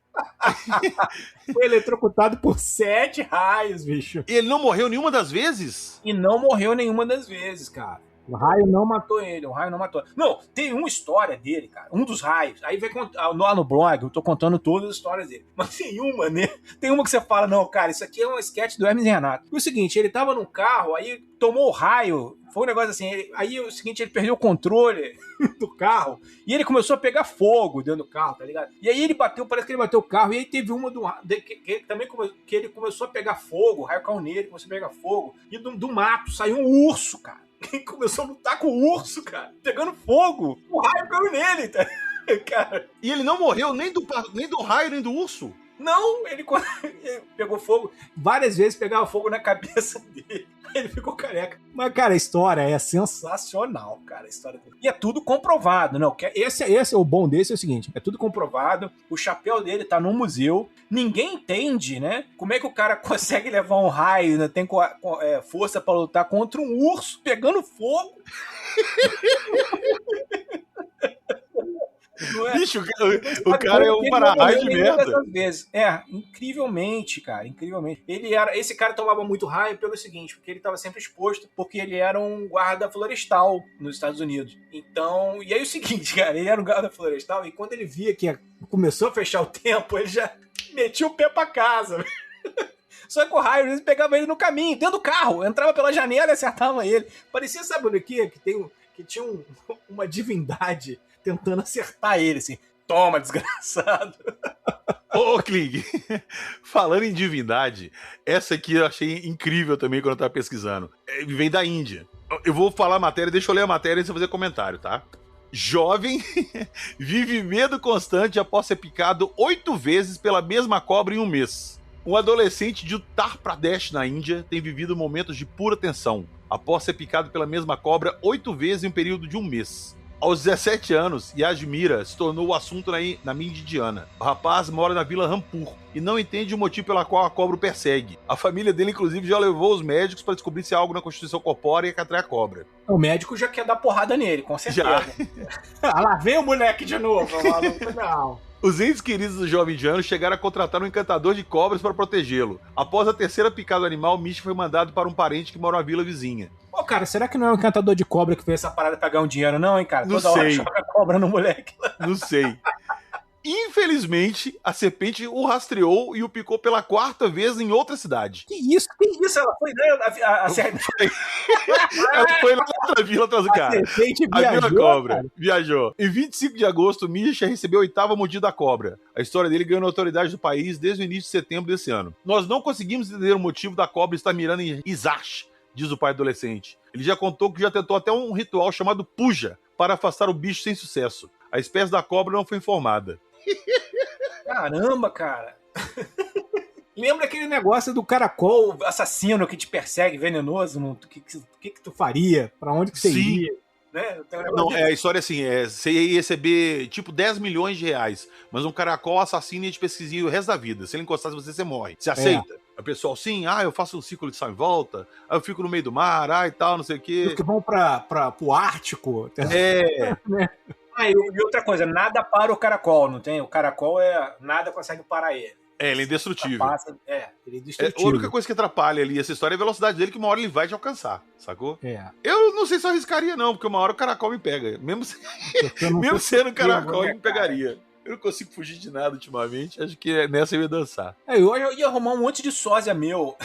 Foi eletrocutado por 7 raios, bicho. E ele não morreu nenhuma das vezes? E não morreu nenhuma das vezes, cara. O raio não matou ele, o raio não matou. Não, tem uma história dele, cara, um dos raios. Aí vai lá no blog, eu tô contando todas as histórias dele. Mas tem uma, né? Tem uma que você fala, não, cara, isso aqui é um sketch do Hermes e Renato. E o seguinte, ele tava num carro, aí tomou o raio, foi um negócio assim, aí o seguinte, ele perdeu o controle do carro, e ele começou a pegar fogo dentro do carro, tá ligado? E aí ele bateu, parece que ele bateu o carro, e aí teve uma que ele começou a pegar fogo, o raio caiu nele, começou a pegar fogo, e do mato saiu um urso, cara. Ele começou a lutar com o urso, cara, pegando fogo, o raio caiu nele, tá? Cara. E ele não morreu nem do raio, nem do urso? Não, ele pegou fogo. Várias vezes pegava fogo na cabeça dele. Ele ficou careca. Mas, cara, a história é sensacional, cara. A história dele. E é tudo comprovado, não? Esse é o bom desse, é o seguinte: é tudo comprovado. O chapéu dele tá no museu. Ninguém entende, né? Como é que o cara consegue levar um raio, né? Tem força pra lutar contra um urso pegando fogo. É? Bicho, o cara é um para-raio de merda. Incrivelmente, cara, incrivelmente. Esse cara tomava muito raio pelo seguinte, porque ele estava sempre exposto, porque ele era um guarda florestal nos Estados Unidos. Então, e aí o seguinte, cara, ele era um guarda florestal e quando ele via que começou a fechar o tempo, ele já metia o pé pra casa. Só que o raio, às vezes, pegava ele no caminho, dentro do carro, entrava pela janela e acertava ele. Parecia, sabe o que? Que tinha uma divindade tentando acertar ele, assim. Toma, desgraçado. Ô, Kling, falando em divindade, essa aqui eu achei incrível também quando eu tava pesquisando. Vem da Índia. Eu vou falar a matéria, deixa eu ler a matéria e você fazer comentário, tá? Jovem vive medo constante após ser picado 8 vezes pela mesma cobra em um mês. Um adolescente de Uttar Pradesh, na Índia, tem vivido momentos de pura tensão após ser picado pela mesma cobra 8 vezes em um período de um mês. Aos 17 anos, Yasmira se tornou o assunto na mídia indiana. O rapaz mora na vila Rampur e não entende o motivo pela qual a cobra o persegue. A família dele, inclusive, já levou os médicos para descobrir se há algo na constituição corpórea que atrai a cobra. O médico já quer dar porrada nele, com certeza. Já. Lá vem o moleque de novo. Não. Os entes queridos do jovem indiano chegaram a contratar um encantador de cobras para protegê-lo. Após a terceira picada do animal, Misha foi mandado para um parente que mora na vila vizinha. Pô, cara, será que não é um encantador de cobra que fez essa parada pra ganhar um dinheiro, não, hein, cara? Não Toda sei. hora joga cobra no moleque. Não sei. Infelizmente, a serpente o rastreou e o picou pela 4ª vez em outra cidade. Que isso? Ela foi, né? A serpente... Ela foi lá na outra vila atrás do cara. A serpente viajou, a vila cobra. Cara. Viajou. Em 25 de agosto, Misha recebeu a 8ª mordida da cobra. A história dele ganhou autoridade do país desde o início de setembro desse ano. Nós não conseguimos entender o motivo da cobra estar mirando em Isash, diz o pai adolescente. Ele já contou que já tentou até um ritual chamado puja para afastar o bicho sem sucesso. A espécie da cobra não foi informada. Caramba, cara. Lembra aquele negócio do caracol assassino que te persegue, venenoso? O que tu faria? Pra onde que você iria? Né? Não, a história assim, você ia receber tipo 10 milhões de reais, mas um caracol assassino ia te perseguir o resto da vida. Se ele encostasse em você morre. Você aceita? O pessoal, sim, eu faço um ciclo de sal em volta, eu fico no meio do mar, e tal, não sei o quê. Os que vão pro Ártico. Né? E outra coisa, nada para o caracol, não tem? O caracol nada consegue parar ele. Ele é indestrutível. Ele é indestrutível. A única coisa que atrapalha ali essa história é a velocidade dele, que uma hora ele vai te alcançar, sacou? Eu não sei se eu arriscaria, não, porque uma hora o caracol me pega. Mesmo sendo caracol, ele me pegaria. Eu não consigo fugir de nada ultimamente, acho que nessa eu ia dançar. Eu ia arrumar um monte de sósia meu.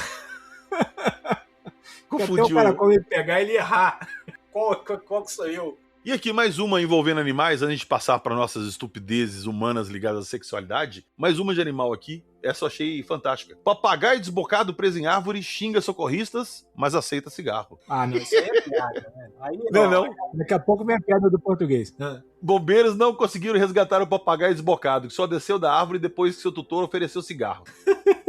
Confundiu. Até o caracol me pegar e ele errar. Qual que sou eu? E aqui mais uma envolvendo animais, antes de passar para nossas estupidezes humanas ligadas à sexualidade. Mais uma de animal aqui, essa eu achei fantástica. Papagaio desbocado preso em árvore xinga socorristas, mas aceita cigarro. Não, isso aí é piada, né? Aí não. Daqui a pouco vem a piada do português. Bombeiros não conseguiram resgatar o papagaio desbocado, que só desceu da árvore depois que seu tutor ofereceu cigarro.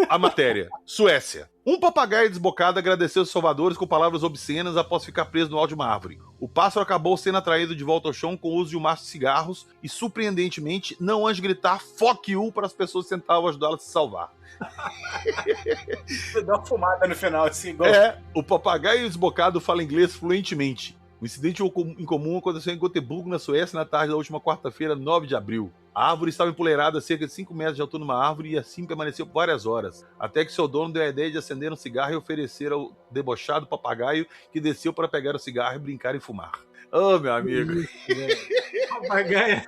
A matéria. Suécia. Um papagaio desbocado agradeceu os salvadores com palavras obscenas após ficar preso no alto de uma árvore. O pássaro acabou sendo atraído de volta ao chão com o uso de um maço de cigarros e, surpreendentemente, não antes de gritar "fuck you" para as pessoas que tentavam ajudá-lo a se salvar. Dá uma fumada no final, assim. O papagaio desbocado fala inglês fluentemente. Um incidente incomum aconteceu em Gotemburgo, na Suécia, na tarde da última quarta-feira, 9 de abril. A árvore estava empoleirada a cerca de 5 metros de altura numa árvore e assim permaneceu por várias horas, até que seu dono deu a ideia de acender um cigarro e oferecer ao debochado papagaio que desceu para pegar o cigarro e brincar e fumar. Ô, meu amigo. Papagaio.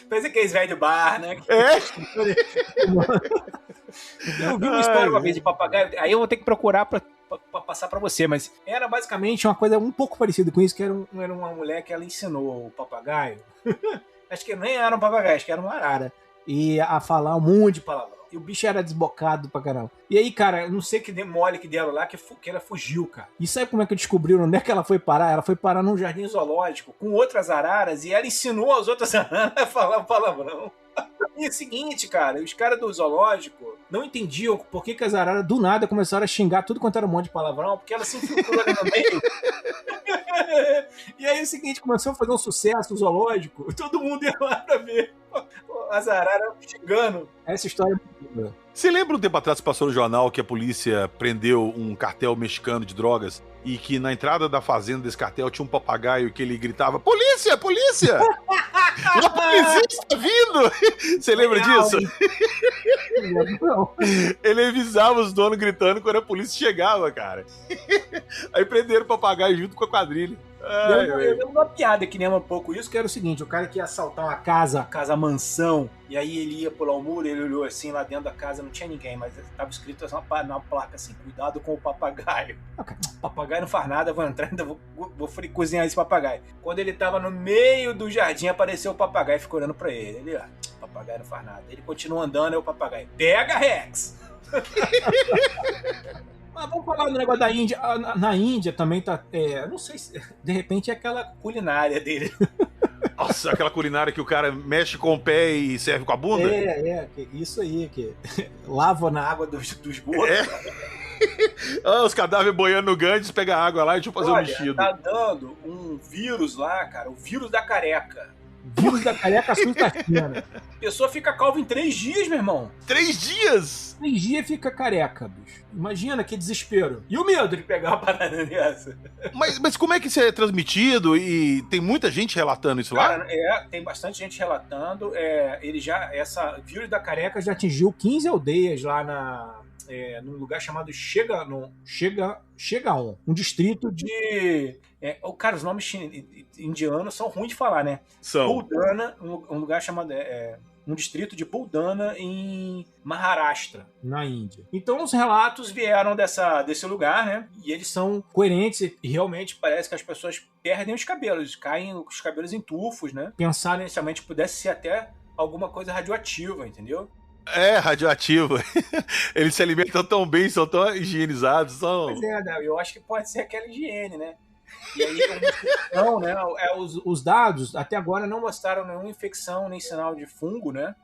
Parece aqueles velhos do bar, né? É? Eu vi uma história uma vez de papagaio, aí eu vou ter que procurar pra passar pra você, mas era basicamente uma coisa um pouco parecida com isso, que era uma mulher que ela ensinou o papagaio. Acho que nem era um papagaio, acho que era uma arara. E a falar um monte de palavrão. E o bicho era desbocado pra caramba. E aí, cara, eu não sei que mole que deram lá, que ela fugiu, cara. E sabe como é que descobriram onde é que ela foi parar? Ela foi parar num jardim zoológico com outras araras e ela ensinou as outras araras a falar palavrão. E é o seguinte, cara, os caras do zoológico não entendiam por que as araras do nada começaram a xingar tudo quanto era um monte de palavrão, porque ela se infiltrou ali no meio. E aí é o seguinte, começou a fazer um sucesso no zoológico, todo mundo ia lá pra ver as araras xingando. Essa história é muito boa. Você lembra um tempo atrás que passou no jornal que a polícia prendeu um cartel mexicano de drogas e que na entrada da fazenda desse cartel tinha um papagaio que ele gritava: polícia, polícia! A polícia está vindo! Você lembra disso? Não. Ele avisava os donos gritando quando a polícia chegava, cara. Aí prenderam o papagaio junto com a quadrilha. Eu lembro uma piada que lembra um pouco isso, que era o seguinte: o cara que ia assaltar uma casa mansão, e aí ele ia pular o muro, ele olhou assim, lá dentro da casa não tinha ninguém, mas estava escrito na placa assim: cuidado com o papagaio. O papagaio não faz nada, vou entrar, ainda vou cozinhar esse papagaio. Quando ele tava no meio do jardim, apareceu o papagaio e ficou olhando pra ele. Ele, ó, o papagaio não faz nada. Ele continua andando, aí o papagaio: pega, Rex! Mas vamos falar do negócio da Índia. Na Índia também tá. Não sei se. De repente é aquela culinária dele. Nossa, aquela culinária que o cara mexe com o pé e serve com a bunda? Isso aí, que lava na água dos esgotos. Os cadáveres boiando no Ganges, pega a água lá e deixa eu fazer um mexido. Tá dando um vírus lá, cara, o vírus da careca. Vírus da careca assustatina. A pessoa fica calva em 3 dias, meu irmão. 3 dias? 3 dias fica careca, bicho. Imagina que desespero. E o medo de pegar uma parada dessa? Mas como é que isso é transmitido? E tem muita gente relatando isso lá? Cara, tem bastante gente relatando. Essa vírus da careca já atingiu 15 aldeias lá num lugar chamado Chegaon, um distrito de... cara, os nomes indianos são ruins de falar, né? São. Buldana, um lugar chamado... um distrito de Buldana em Maharashtra, na Índia. Então os relatos vieram desse lugar, né? E eles são coerentes e realmente parece que as pessoas perdem os cabelos, caem os cabelos em tufos, né? Pensar inicialmente que pudesse ser até alguma coisa radioativa, entendeu? Radioativo. Eles se alimentam tão bem, são tão higienizados. Pois eu acho que pode ser aquela higiene, né? E aí, não, né? Os dados até agora não mostraram nenhuma infecção nem sinal de fungo, né?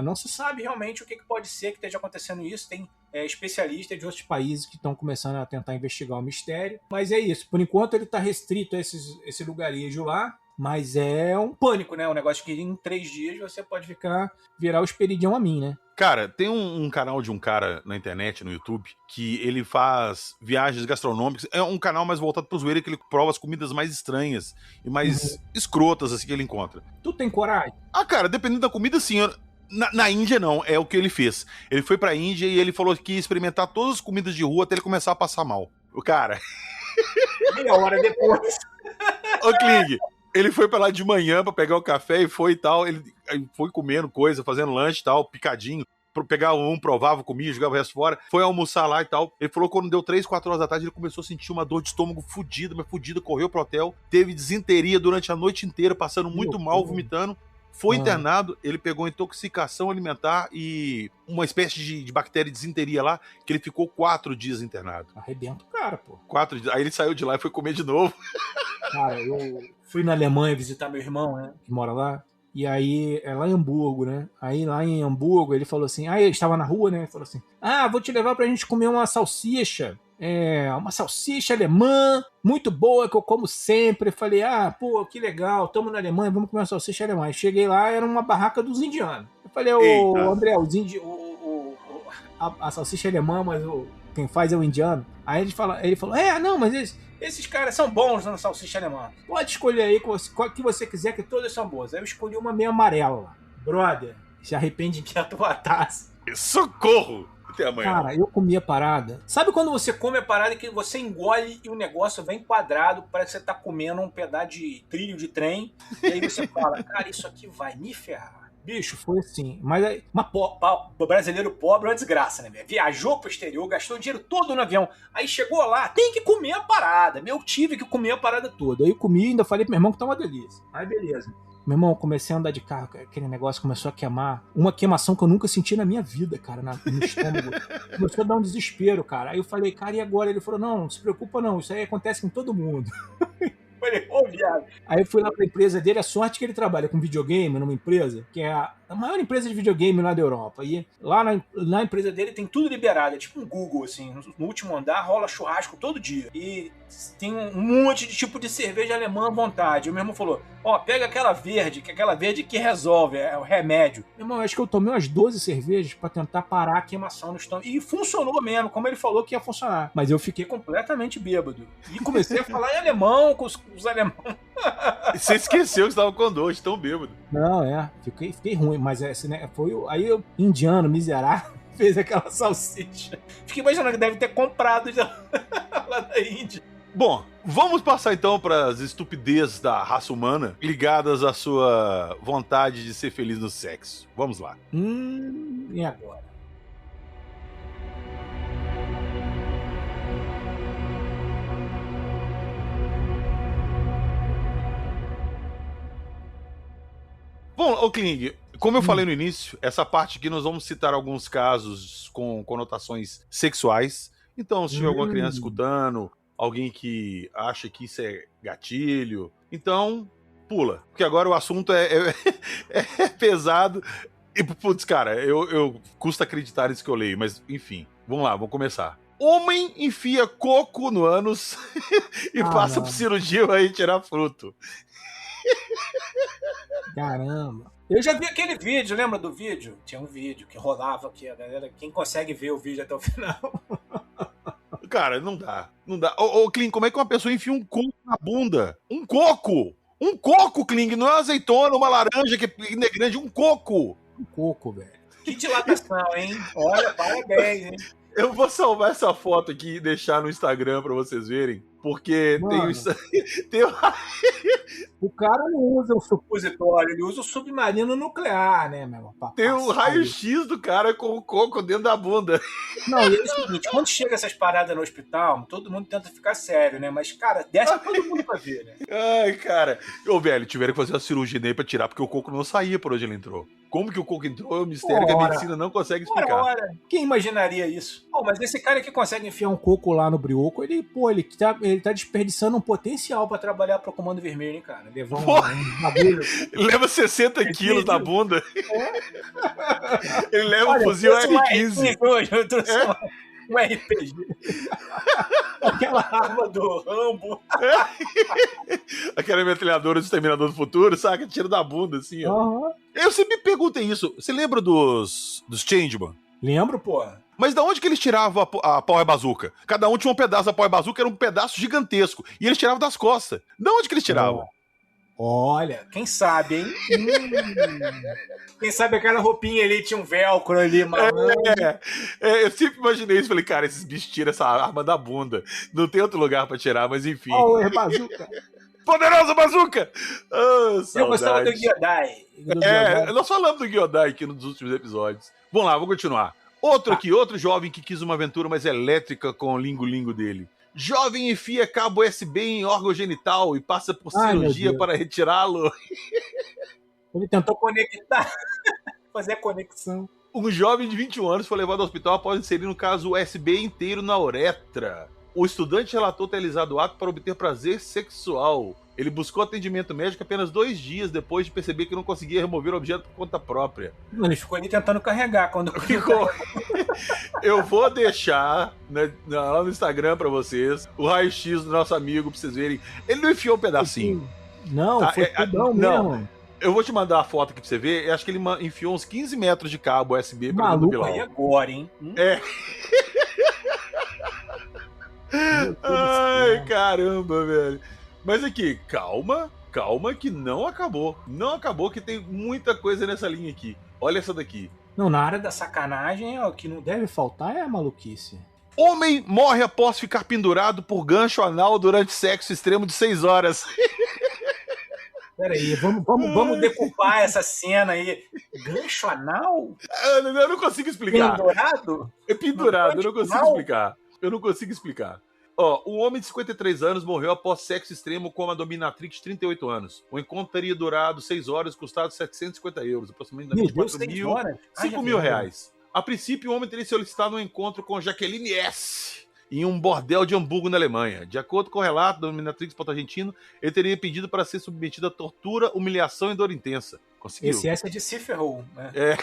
Não se sabe realmente o que pode ser que esteja acontecendo isso. Tem especialistas de outros países que estão começando a tentar investigar o mistério. Mas é isso. Por enquanto ele está restrito a esse lugarejo lá. Mas é um pânico, né? Um negócio que em 3 dias você pode virar o Esperidião a mim, né? Cara, tem um canal de um cara na internet, no YouTube, que ele faz viagens gastronômicas. É um canal mais voltado pro zoeira, que ele prova as comidas mais estranhas e mais escrotas, assim, que ele encontra. Tu tem coragem? Cara, dependendo da comida, sim. Na Índia, não. É o que ele fez. Ele foi pra Índia e ele falou que ia experimentar todas as comidas de rua até ele começar a passar mal. O cara... Meia hora depois. Ô, Kling... Ele foi pra lá de manhã pra pegar o café e foi e tal. Ele foi comendo coisa, fazendo lanche e tal, picadinho. Pegava provava, comia, jogava o resto fora. Foi almoçar lá e tal. Ele falou que quando deu 3, 4 horas da tarde, ele começou a sentir uma dor de estômago fodida, correu pro hotel. Teve desinteria durante a noite inteira, passando muito mal, vomitando. Foi internado, ele pegou intoxicação alimentar e uma espécie de bactéria de desinteria lá, que ele ficou 4 dias internado. Arrebenta o cara, pô. 4 dias. Aí ele saiu de lá e foi comer de novo. Cara, eu fui na Alemanha visitar meu irmão, né, que mora lá. E aí, é lá em Hamburgo, né? Aí lá em Hamburgo, ele falou assim... ele estava na rua, né? Ele falou assim... vou te levar pra gente comer uma salsicha. Uma salsicha alemã, muito boa, que eu como sempre. Eu falei, pô, que legal, tamo na Alemanha, vamos comer uma salsicha alemã. Eu cheguei lá, era uma barraca dos indianos. Eu falei, André, os a salsicha alemã, mas quem faz é o indiano. Aí ele falou, não, mas esses caras são bons na salsicha alemã. Pode escolher aí qual que você quiser, que todas são boas. Aí eu escolhi uma meio amarela lá. Brother, se arrepende que a tua taça. Socorro! Até amanhã. Cara, eu comi a parada. Sabe quando você come a parada que você engole e o negócio vem quadrado, parece que você tá comendo um pedaço de trilho de trem, e aí você fala, cara, isso aqui vai me ferrar. Bicho, foi assim. Mas aí, o brasileiro pobre é uma desgraça, né, velho? Viajou pro exterior, gastou o dinheiro todo no avião. Aí chegou lá, tem que comer a parada. Eu tive que comer a parada toda. Aí eu comi e ainda falei pro meu irmão que tá uma delícia. Aí beleza. Meu irmão, eu comecei a andar de carro, aquele negócio começou a queimar. Uma queimação que eu nunca senti na minha vida, cara, no estômago. Começou a dar um desespero, cara. Aí eu falei, cara, e agora? Ele falou, não se preocupa não, isso aí acontece com todo mundo. Falei, viado. Aí eu fui lá pra empresa dele, a sorte que ele trabalha com videogame numa empresa, que é a maior empresa de videogame lá da Europa. E lá na empresa dele tem tudo liberado, é tipo um Google, assim. No último andar rola churrasco todo dia. E tem um monte de tipo de cerveja alemã à vontade. O meu irmão falou, pega aquela verde, que é aquela verde que resolve, é o remédio. Meu irmão, eu acho que eu tomei umas 12 cervejas pra tentar parar a queimação no estômago. E funcionou mesmo, como ele falou que ia funcionar. Mas eu fiquei completamente bêbado. E comecei a falar em alemão com os alemães. Você esqueceu que estava com dois, tão bêbado. Não, fiquei ruim, mas aí o indiano miserável fez aquela salsicha. Fiquei imaginando que deve ter comprado já lá da Índia. Bom, vamos passar então para as estupidezes da raça humana ligadas à sua vontade de ser feliz no sexo. Vamos lá. E agora? Bom, ô Kling, como eu falei no início, essa parte aqui nós vamos citar alguns casos com conotações sexuais. Então, se tiver alguma criança escutando, alguém que acha que isso é gatilho, então pula. Porque agora o assunto é pesado. E, putz, cara, eu custa acreditar nisso que eu leio, mas enfim, vamos lá, vamos começar. Homem enfia coco no ânus e passa por cirurgia pra retirar fruto. Caramba. Eu já vi aquele vídeo, lembra do vídeo? Tinha um vídeo que rolava aqui, a galera. Quem consegue ver o vídeo até o final? Cara, não dá. Não dá. Ô, Kling, como é que uma pessoa enfia um coco na bunda? Um coco! Um coco, Kling, não é uma azeitona, uma laranja que é grande, um coco! Um coco, velho. Que dilatação, hein? Olha, parabéns, hein? Eu vou salvar essa foto aqui e deixar no Instagram pra vocês verem. Porque tem o cara não usa o supositório, ele usa o submarino nuclear, né, meu irmão? Tem um raio-x do cara com o coco dentro da bunda. Não, e é o seguinte, quando chega essas paradas no hospital, todo mundo tenta ficar sério, né? Mas, cara, desce todo mundo pra ver, né? Ai, cara. Ô, velho, tiveram que fazer uma cirurgia nele pra tirar, porque o coco não saía por onde ele entrou. Como que o coco entrou é um mistério que a medicina não consegue explicar. Quem imaginaria isso? Mas esse cara que consegue enfiar um coco lá no brioco, ele tá desperdiçando um potencial pra trabalhar pro Comando Vermelho, hein, cara? Levar um bagulho. Leva 60 quilos na bunda. Ele leva um fuzil R15. Eu trouxe um RPG. Aquela arma do Rambo. Aquela metralhadora do Exterminador do Futuro, saca? Tira da bunda, assim, ó. Eu sempre me perguntei isso. Você lembra dos Changeman? Lembro, porra. Mas da onde que eles tiravam a Power Bazooka? Cada um tinha um pedaço da Power Bazooka, era um pedaço gigantesco. E eles tiravam das costas. Da onde que eles tiravam? Olha, quem sabe, hein? Quem sabe aquela roupinha ali tinha um velcro ali, malandro. Eu sempre imaginei isso. Falei, cara, esses bichos tiram essa arma da bunda. Não tem outro lugar pra tirar, mas enfim. Power Bazooka. Poderosa Bazooka! Eu gostava do Gyodai. Nós falamos do Gyodai aqui nos últimos episódios. Vamos lá, vou continuar. Outro jovem que quis uma aventura mais elétrica com o lingo-lingo dele. Jovem enfia cabo USB em órgão genital e passa por cirurgia para retirá-lo. Ele tentou conectar, fazer a conexão. Um jovem de 21 anos foi levado ao hospital após inserir um caso USB inteiro na uretra. O estudante relatou ter realizado o ato para obter prazer sexual. Ele buscou atendimento médico apenas 2 dias depois de perceber que não conseguia remover o objeto por conta própria. Ele ficou ali tentando carregar quando ficou. Eu vou deixar lá no Instagram pra vocês o raio-x do nosso amigo pra vocês verem. Ele não enfiou um pedacinho. Não, foi tudão mesmo. Eu vou te mandar a foto aqui pra você ver. Eu acho que ele enfiou uns 15 metros de cabo USB pra dentro do pilão. Aí agora, hein? Ai, caramba, velho. Mas aqui, calma que não acabou. Não acabou, que tem muita coisa nessa linha aqui. Olha essa daqui. Não, na área da sacanagem, o que não deve faltar é a maluquice. Homem morre após ficar pendurado por gancho anal durante sexo extremo de 6 horas. Peraí, vamos decupar essa cena aí. Gancho anal? Eu não consigo explicar. Pendurado? É pendurado, eu não consigo explicar. Eu não consigo explicar. Ó, um homem de 53 anos morreu após sexo extremo com uma dominatrix de 38 anos. O encontro teria durado 6 horas e custado 750 euros, aproximadamente 5 mil reais. A princípio, o homem teria solicitado um encontro com Jaqueline S. em um bordel de Hamburgo, na Alemanha. De acordo com o relato do dominatrix argentino, ele teria pedido para ser submetido a tortura, humilhação e dor intensa. Conseguiu. Esse S é de se ferrou, né? É.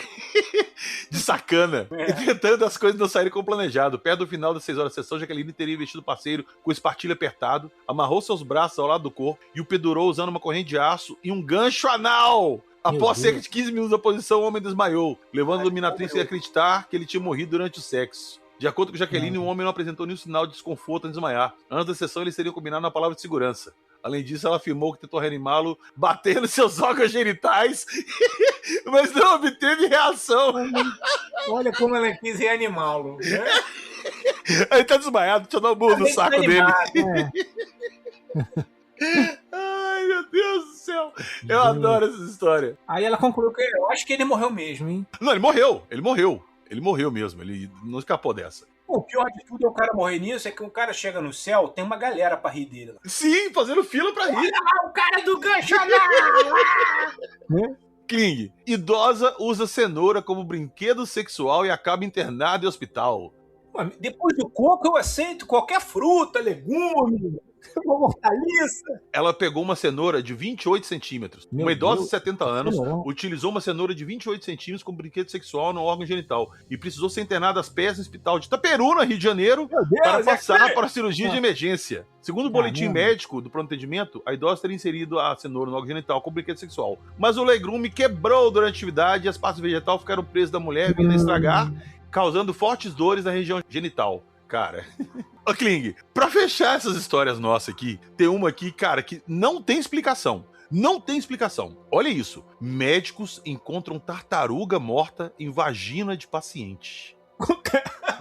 De sacana. Entretanto, as coisas não saíram como planejado. Perto do final das 6 horas de sessão, Jaqueline teria vestido o parceiro com o espartilho apertado, amarrou seus braços ao lado do corpo e o pendurou usando uma corrente de aço e um gancho anal. Após cerca de 15 minutos da posição, o homem desmaiou, levando a dominatrix a acreditar que ele tinha morrido durante o sexo. De acordo com Jaqueline, o homem não apresentou nenhum sinal de desconforto em desmaiar. Antes da sessão, eles teriam combinado uma palavra de segurança. Além disso, ela afirmou que tentou reanimá-lo batendo seus órgãos genitais, mas não obteve reação. Olha como ela quis reanimá-lo. Né? Ele tá desmaiado, deixa eu dar um burro no saco dele. Ai, meu Deus do céu. Eu adoro essa história. Aí ela concluiu que eu acho que ele morreu mesmo, hein? Não, ele morreu. Ele morreu mesmo, ele não escapou dessa. O pior de tudo é o cara morrer nisso, é que o cara chega no céu, tem uma galera pra rir dele lá. Sim, fazendo fila pra rir. Olha lá o cara do gancho lá! Kling, idosa usa cenoura como brinquedo sexual e acaba internada em hospital. Depois do coco eu aceito qualquer fruta, legume, uma hortaliça. Ela pegou uma cenoura de 28 centímetros. Uma idosa de 70 anos utilizou uma cenoura de 28 centímetros como brinquedo sexual no órgão genital e precisou ser internada às pés no hospital de Itaperuna, Rio de Janeiro, para passar para a cirurgia de emergência. Segundo o boletim médico do pronto atendimento, a idosa teria inserido a cenoura no órgão genital como brinquedo sexual. Mas o legume quebrou durante a atividade e as partes vegetais ficaram presas da mulher, vindo a estragar, causando fortes dores na região genital. Cara, ô Kling, pra fechar essas histórias nossas aqui, tem uma aqui, cara, que não tem explicação. Não tem explicação. Olha isso. Médicos encontram tartaruga morta em vagina de paciente.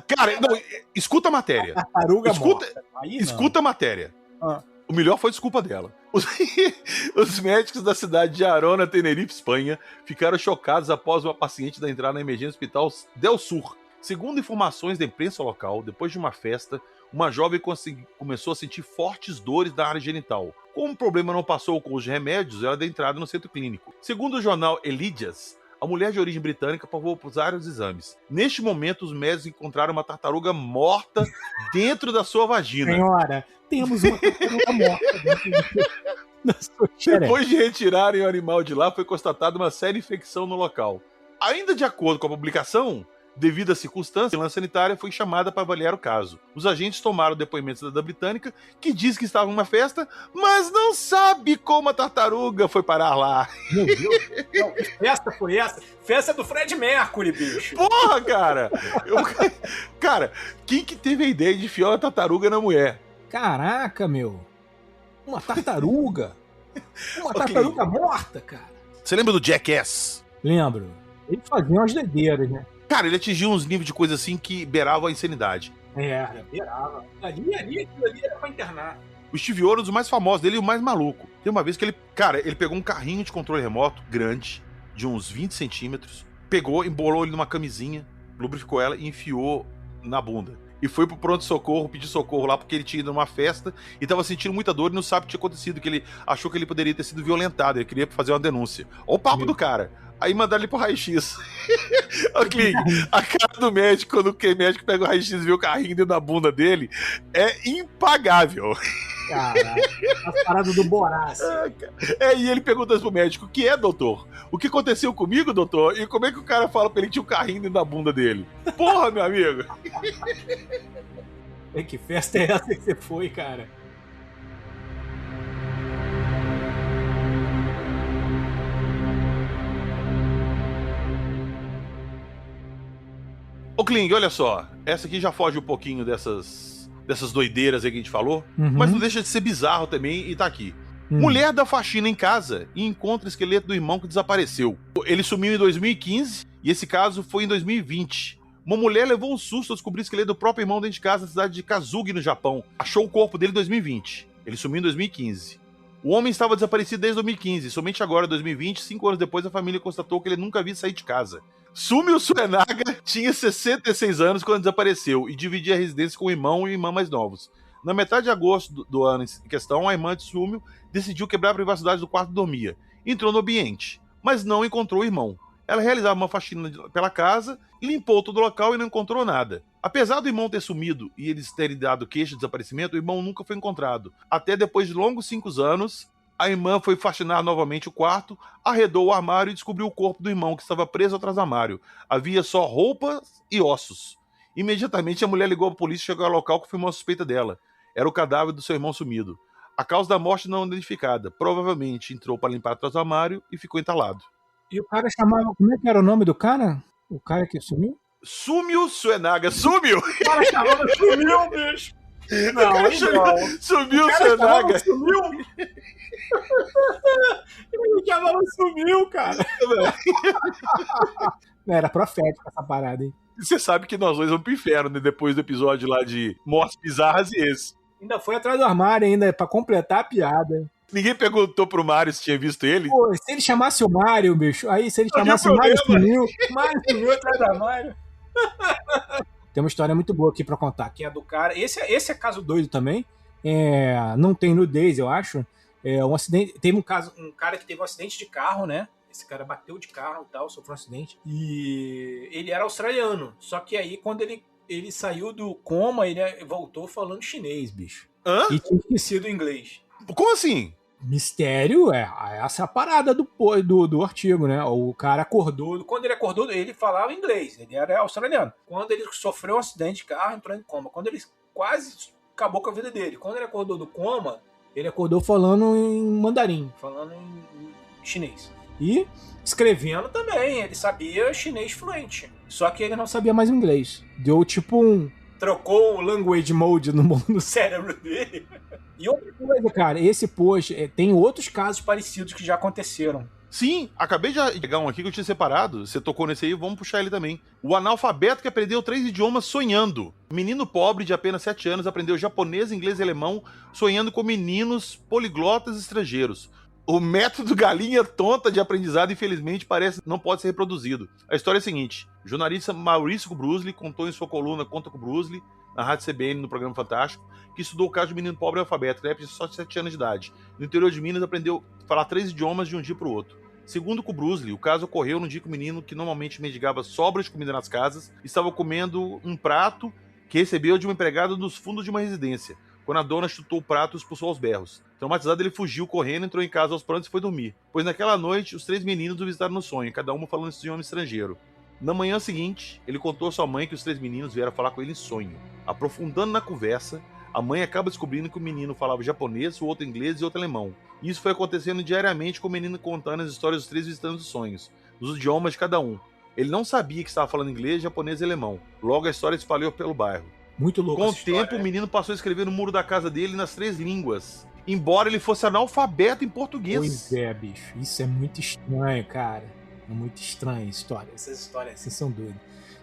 Cara, não, escuta a matéria. Tartaruga morta. Escuta a matéria. O melhor foi a desculpa dela. Os médicos da cidade de Arona, Tenerife, Espanha, ficaram chocados após uma paciente entrar na emergência do Hospital Del Sur. Segundo informações da imprensa local, depois de uma festa, uma jovem começou a sentir fortes dores na área genital. Como o problema não passou com os remédios, ela deu entrada no centro clínico. Segundo o jornal Elidias, a mulher de origem britânica passou por vários exames. Neste momento, os médicos encontraram uma tartaruga morta dentro da sua vagina. Senhora, temos uma tartaruga morta dentro da sua xereca. Depois de retirarem o animal de lá, foi constatada uma séria infecção no local. Ainda de acordo com a publicação, devido às circunstâncias, a vigilância sanitária foi chamada para avaliar o caso. Os agentes tomaram depoimentos da britânica, que diz que estava em uma festa, mas não sabe como a tartaruga foi parar lá. Meu Deus, não, que festa foi essa? Festa do Fred Mercury, bicho. Porra, cara! Cara, quem que teve a ideia de enfiar uma tartaruga na mulher? Caraca, meu. Uma tartaruga? Uma tartaruga morta, cara. Você lembra do Jackass? Lembro. Ele fazia umas doideiras, né? Cara, ele atingiu uns níveis de coisa assim que beirava a insanidade. Beirava. Aquilo ali era pra internar. O Steve Ouro é um dos mais famosos dele e o mais maluco. Tem uma vez que ele pegou um carrinho de controle remoto grande, de uns 20 centímetros, pegou, embolou ele numa camisinha, lubrificou ela e enfiou na bunda. E foi pro pronto-socorro, pedir socorro lá, porque ele tinha ido numa festa e tava sentindo muita dor e não sabe o que tinha acontecido, que ele achou que ele poderia ter sido violentado, ele queria fazer uma denúncia. Olha o papo do cara. Aí mandaram ele pro raio-x. A cara do médico, quando o médico pega o raio-x e vê o carrinho dentro da bunda dele, é impagável. Caraca, as paradas do Borás. E ele pergunta pro médico: o que é, doutor? O que aconteceu comigo, doutor? E como é que o cara fala pra ele que tinha um carrinho dentro da bunda dele? Porra, meu amigo! Que festa é essa que você foi, cara? Ô Kling, olha só, essa aqui já foge um pouquinho dessas dessas doideiras aí que a gente falou, Uhum. mas não deixa de ser bizarro também e tá aqui. Mulher dá faxina em casa e encontra o esqueleto do irmão que desapareceu. Ele sumiu em 2015 e esse caso foi em 2020. Uma mulher levou um susto ao descobrir o esqueleto do próprio irmão dentro de casa na cidade de Kazugi, no Japão. Achou o corpo dele em 2020. Ele sumiu em 2015. O homem estava desaparecido desde 2015. Somente agora, em 2020, 5 anos depois, a família constatou que ele nunca havia saído de casa. Sumio Suenaga tinha 66 anos quando desapareceu e dividia a residência com o irmão e irmã mais novos. Na metade de agosto do ano em questão, a irmã de Sumio decidiu quebrar a privacidade do quarto que dormia. Entrou no ambiente, mas não encontrou o irmão. Ela realizava uma faxina pela casa e limpou todo o local e não encontrou nada. Apesar do irmão ter sumido e eles terem dado queixa de desaparecimento, o irmão nunca foi encontrado. Até depois de longos 5 anos, a irmã foi faxinar novamente o quarto, arredou o armário e descobriu o corpo do irmão, que estava preso atrás do armário. Havia só roupas e ossos. Imediatamente, a mulher ligou à polícia e chegou ao local que confirmou a suspeita dela. Era o cadáver do seu irmão sumido. A causa da morte não identificada. Provavelmente entrou para limpar atrás do armário e ficou entalado. E o cara chamava... Como é que era o nome do cara? O cara que sumiu? Sumio Suenaga. Sumiu! O cara chamava Sumiu, bicho! Sumiu Suenaga. Sumiu! Ele chamava Sumiu, cara! Era profético essa parada, hein? Você sabe que nós dois vamos pro inferno, né? Depois do episódio lá de Mortes Bizarras e esse. Ainda foi atrás do armário ainda, pra completar a piada. Ninguém perguntou pro Mário se tinha visto ele. Pô, se ele chamasse o Mário, bicho, aí se ele Não chamasse tinha o Mário problema. Sumiu atrás do armário. Tem uma história muito boa aqui pra contar, que é do cara... Esse é caso doido também. Não tem nudez, eu acho. Um acidente... Teve um cara que teve um acidente de carro, né? Esse cara bateu de carro e tal, sofreu um acidente. E ele era australiano. Só que aí, quando ele saiu do coma, ele voltou falando chinês, bicho. Hã? E tinha esquecido o inglês. Como assim? Mistério essa é a parada do artigo, né? O cara acordou. Quando ele acordou, ele falava inglês. Ele era australiano. Quando ele sofreu um acidente de carro, entrou em coma. Quando ele quase acabou com a vida dele. Quando ele acordou do coma, ele acordou falando em mandarim, falando em chinês. E escrevendo também. Ele sabia chinês fluente. Só que ele não sabia mais inglês. Deu tipo trocou o language mode no cérebro dele. E outra coisa, cara, esse post tem outros casos parecidos que já aconteceram. Sim, acabei de pegar um aqui que eu tinha separado. Você tocou nesse aí, vamos puxar ele também. O analfabeto que aprendeu 3 idiomas sonhando. Menino pobre de apenas 7 anos aprendeu japonês, inglês e alemão sonhando com meninos poliglotas estrangeiros. O método galinha tonta de aprendizado, infelizmente, não pode ser reproduzido. A história é a seguinte. O jornalista Maurício Brusley contou em sua coluna Conta com Brusley, na Rádio CBN, no programa Fantástico, que estudou o caso de um menino pobre analfabeto, que só de 7 anos de idade. No interior de Minas, aprendeu a falar 3 idiomas de um dia para o outro. Segundo o Brusley, o caso ocorreu no dia que o menino, que normalmente mendigava sobras de comida nas casas, estava comendo um prato que recebeu de uma empregada nos fundos de uma residência, quando a dona chutou o prato e expulsou aos berros. Traumatizado, ele fugiu correndo, entrou em casa aos prantos e foi dormir. Pois naquela noite, os 3 meninos o visitaram no sonho, cada um falando esse idioma estrangeiro. Na manhã seguinte, ele contou à sua mãe que os 3 meninos vieram falar com ele em sonho. Aprofundando na conversa, a mãe acaba descobrindo que o menino falava japonês, o outro inglês e outro alemão. E isso foi acontecendo diariamente com o menino contando as histórias dos 3 visitantes dos sonhos, nos idiomas de cada um. Ele não sabia que estava falando inglês, japonês e alemão. Logo a história espalhou pelo bairro. Muito louco. Com o tempo, o menino passou a escrever no muro da casa dele nas 3 línguas, embora ele fosse analfabeto em português. Pois é, bicho. Isso é muito estranho, cara. É muito estranho a história. Essas histórias assim são doidas.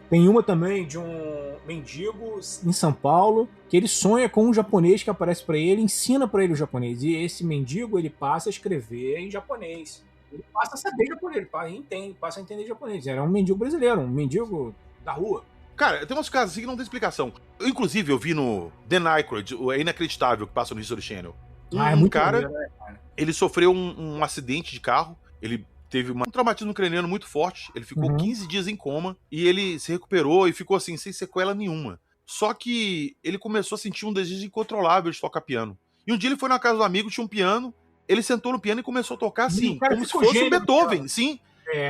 Tem uma também de um mendigo em São Paulo, que ele sonha com um japonês que aparece pra ele, ensina pra ele o japonês. E esse mendigo, ele passa a escrever em japonês. Ele passa a saber japonês, ele passa a entender japonês. Era um mendigo brasileiro, um mendigo da rua. Cara, tem umas casos assim que não tem explicação. Inclusive, eu vi no Dan Aykroyd, o É Inacreditável, que passa no History Channel. É muito cara, maneiro, né, cara? Ele sofreu um acidente de carro, ele teve um traumatismo craniano muito forte, ele ficou 15 dias em coma, e ele se recuperou e ficou assim, sem sequela nenhuma. Só que ele começou a sentir um desejo incontrolável de tocar piano. E um dia ele foi na casa do amigo, tinha um piano, ele sentou no piano e começou a tocar assim, como se fosse um Beethoven, sim.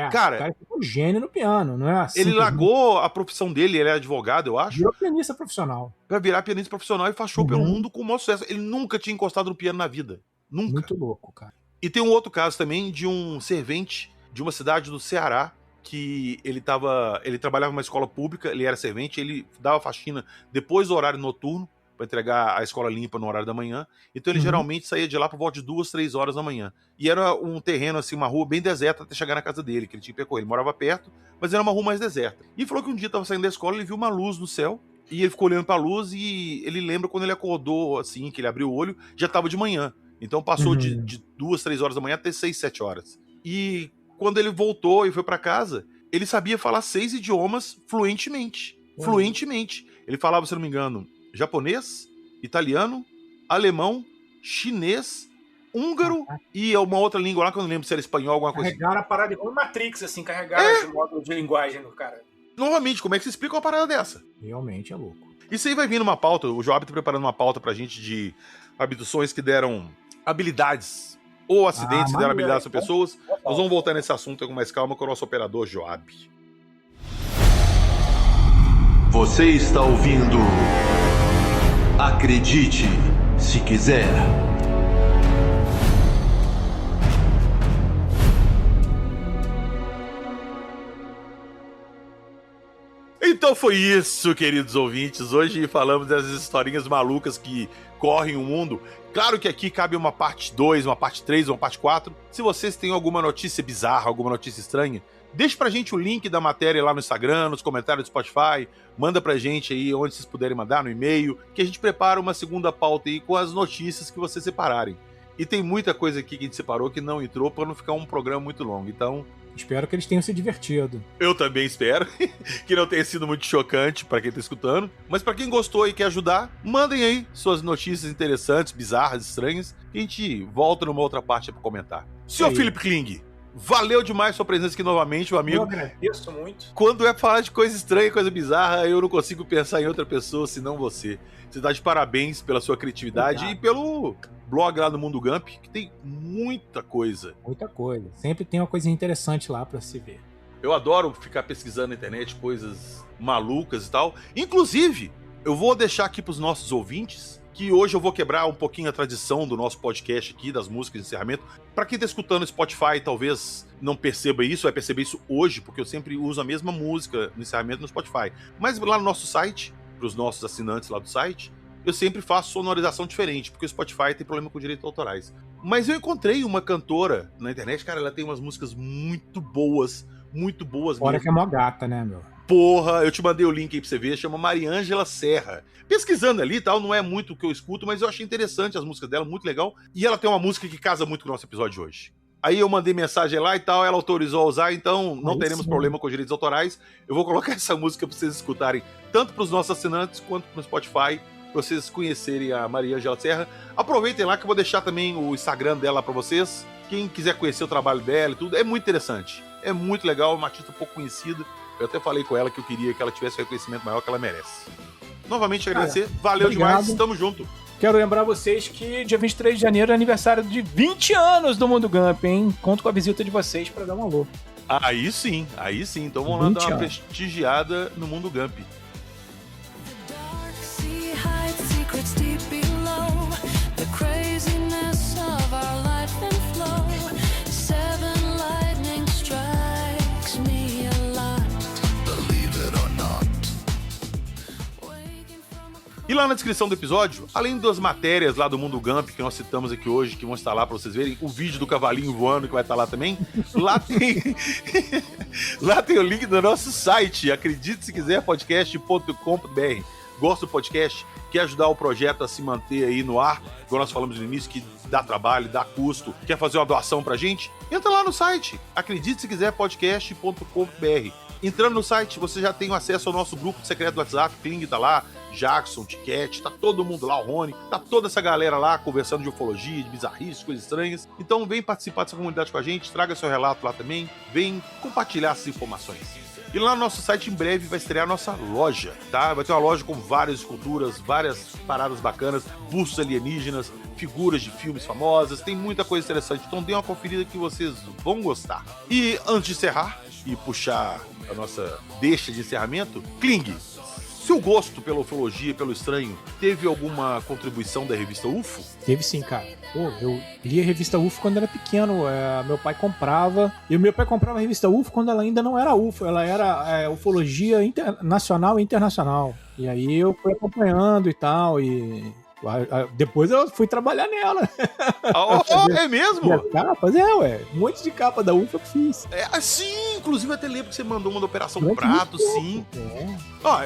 Cara, o cara ficou gênio no piano, não é assim? Ele largou a profissão dele, ele é advogado, eu acho. Virou pianista profissional. Pra virar pianista profissional e fachou pelo mundo com o maior sucesso. Ele nunca tinha encostado no piano na vida. Nunca. Muito louco, cara. E tem um outro caso também de um servente de uma cidade do Ceará, que ele trabalhava numa escola pública, ele era servente, ele dava faxina depois do horário noturno, para entregar a escola limpa no horário da manhã. Então ele geralmente saía de lá por volta de 2, 3 horas da manhã. E era um terreno, assim, uma rua bem deserta até chegar na casa dele, que ele tinha que percorrer. Ele morava perto, mas era uma rua mais deserta. E falou que um dia estava saindo da escola, ele viu uma luz no céu, e ele ficou olhando para a luz e ele lembra quando ele acordou, assim, que ele abriu o olho, já estava de manhã. Então passou de 2, 3 horas da manhã até 6, 7 horas. E quando ele voltou e foi para casa, ele sabia falar 6 idiomas fluentemente. Fluentemente. Ele falava, se não me engano, japonês, italiano, alemão, chinês, húngaro e uma outra língua lá que eu não lembro se era espanhol, alguma coisa. Carregaram a parada igual Matrix, assim, carregaram o modo de linguagem do cara. Novamente, como é que você explica uma parada dessa? Realmente é louco. Isso aí vai vir numa pauta, o Joab tá preparando uma pauta pra gente de abduções que deram habilidades ou acidentes que deram habilidades para pessoas. Nós vamos voltar nesse assunto com mais calma com o nosso operador Joab. Você está ouvindo Acredite Se Quiser. Então foi isso, queridos ouvintes. Hoje falamos dessas historinhas malucas que correm o mundo. Claro que aqui cabe uma parte 2, uma parte 3, uma parte 4. Se vocês têm alguma notícia bizarra, alguma notícia estranha, deixe pra gente o link da matéria lá no Instagram, nos comentários do Spotify. Manda pra gente aí onde vocês puderem mandar, no e-mail, que a gente prepara uma segunda pauta aí com as notícias que vocês separarem. E tem muita coisa aqui que a gente separou que não entrou pra não ficar um programa muito longo. Então, espero que eles tenham se divertido. eu também espero que não tenha sido muito chocante pra quem tá escutando. Mas pra quem gostou e quer ajudar, mandem aí suas notícias interessantes, bizarras, estranhas, que a gente volta numa outra parte pra comentar. Senhor Felipe Kling, valeu demais sua presença aqui novamente, meu amigo. Eu agradeço muito. Quando é falar de coisa estranha, coisa bizarra, eu não consigo pensar em outra pessoa senão você. Você tá de parabéns pela sua criatividade e pelo blog lá do Mundo Gump, que tem muita coisa. Muita coisa. Sempre tem uma coisinha interessante lá pra se ver. Eu adoro ficar pesquisando na internet coisas malucas e tal. Inclusive, eu vou deixar aqui pros nossos ouvintes que hoje eu vou quebrar um pouquinho a tradição do nosso podcast aqui, das músicas de encerramento. Pra quem tá escutando no Spotify, talvez não perceba isso, vai perceber isso hoje, porque eu sempre uso a mesma música no encerramento no Spotify. Mas lá no nosso site, pros nossos assinantes lá do site, eu sempre faço sonorização diferente, porque o Spotify tem problema com direitos autorais. Mas eu encontrei uma cantora na internet, cara, ela tem umas músicas muito boas mesmo. Fora que é mó gata, né, meu? Porra, eu te mandei o link aí pra você ver, chama Mariângela Serra. Pesquisando ali e tal, não é muito o que eu escuto, mas eu achei interessante as músicas dela, muito legal. E ela tem uma música que casa muito com o nosso episódio de hoje. Aí eu mandei mensagem lá e tal, ela autorizou a usar, então não teremos problema com direitos autorais. Eu vou colocar essa música pra vocês escutarem, tanto pros nossos assinantes quanto no Spotify, pra vocês conhecerem a Mariângela Serra. Aproveitem lá que eu vou deixar também o Instagram dela pra vocês. Quem quiser conhecer o trabalho dela e tudo, é muito interessante. É muito legal, é uma artista pouco conhecida. Eu até falei com ela que eu queria que ela tivesse o reconhecimento maior que ela merece. Novamente agradecer, valeu demais, estamos junto. Quero lembrar vocês que dia 23 de janeiro é aniversário de 20 anos do Mundo Gump, hein? Conto com a visita de vocês pra dar um alô. Aí sim, então vamos lá dar uma prestigiada no Mundo Gump. E lá na descrição do episódio, além das matérias lá do Mundo Gump que nós citamos aqui hoje, que vão estar lá pra vocês verem, o vídeo do cavalinho voando que vai estar lá também, lá tem lá tem o link do nosso site, acreditesequiser.podcast.com.br. Gosta do podcast? Quer ajudar o projeto a se manter aí no ar? Como nós falamos no início, que dá trabalho, dá custo, quer fazer uma doação pra gente? Entra lá no site, acreditesequiser.podcast.com.br. Entrando no site, você já tem acesso ao nosso grupo secreto do WhatsApp, Kling tá lá, Jackson, Tiquete, tá todo mundo lá, o Rony, tá toda essa galera lá conversando de ufologia, de bizarrices, coisas estranhas. Então vem participar dessa comunidade com a gente, traga seu relato lá também, vem compartilhar essas informações. E lá no nosso site, em breve, vai estrear a nossa loja, tá? Vai ter uma loja com várias esculturas, várias paradas bacanas, bustos alienígenas, figuras de filmes famosas, tem muita coisa interessante. Então dê uma conferida que vocês vão gostar. E antes de encerrar e puxar a nossa deixa de encerramento, Kling, seu gosto pela ufologia e pelo estranho teve alguma contribuição da revista UFO? Teve sim, cara. Pô, eu li a revista UFO quando era pequeno. Meu pai comprava. E o meu pai comprava a revista UFO quando ela ainda não era UFO. Ela era ufologia nacional e internacional. E aí eu fui acompanhando e tal. E depois eu fui trabalhar nela. É mesmo? As capas? Um monte de capa da UFO eu fiz. Sim, inclusive eu até lembro que você mandou uma da Operação Muito Prato, louco. sim.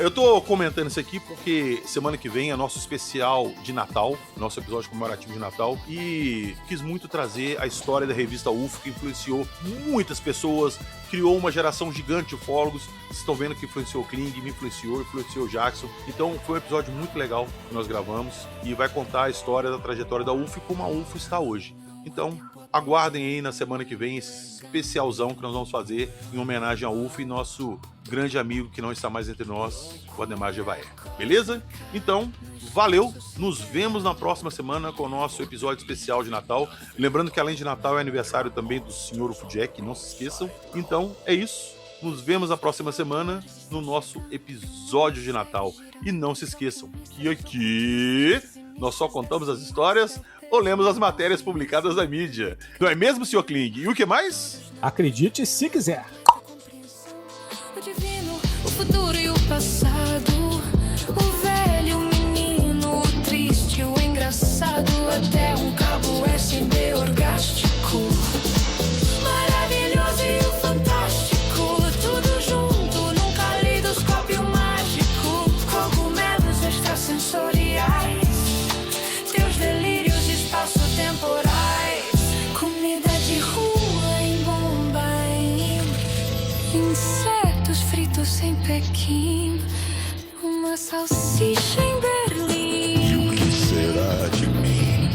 Eu tô comentando isso aqui porque semana que vem é nosso especial de Natal, nosso episódio comemorativo de Natal, e quis muito trazer a história da revista UFO, que influenciou muitas pessoas, criou uma geração gigante de ufólogos. Vocês estão vendo que influenciou o Kling, me influenciou o Jackson. Então foi um episódio muito legal que nós gravamos e vai contar a história da trajetória da UFO e como a UFO está hoje. Então, aguardem aí na semana que vem esse especialzão que nós vamos fazer em homenagem ao UFO e nosso grande amigo que não está mais entre nós, o Ademar Jevaé. Beleza? Então, valeu! Nos vemos na próxima semana com o nosso episódio especial de Natal. Lembrando que além de Natal é aniversário também do Sr. UFO Jack, não se esqueçam. Então, é isso. Nos vemos na próxima semana no nosso episódio de Natal. E não se esqueçam que aqui nós só contamos as histórias ou lemos as matérias publicadas na mídia. Não é mesmo, Sr. Kling? E o que mais? Acredite se quiser. O divino, o futuro e o passado, o velho, o menino, o triste, o engraçado, até um cabo USB orgástico, maravilhoso e o fantástico, tudo junto num caleidoscópio mágico, cogumelos extrasensoriais, teus delírios espaço-temporais, comida de rua em Bombay, insetos fritos em Pequim, uma salsicha em Berlim. O que será de mim?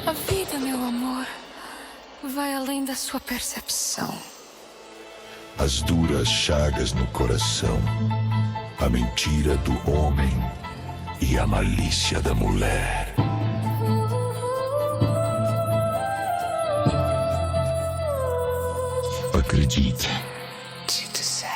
A vida, meu amor, vai além da sua percepção. As duras chagas no coração, a mentira do homem e a malícia da mulher. Acredite. Se quiser.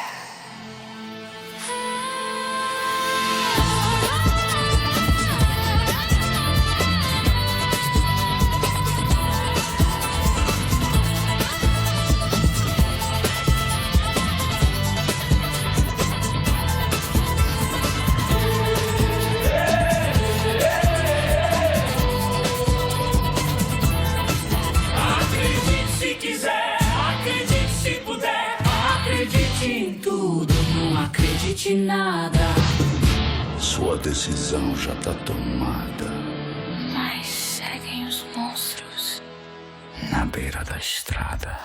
Acredite se quiser, acredite se puder, acredite em tudo, não acredite em nada. Sua decisão já tá tomada. Mas seguem os monstros. Na beira da estrada.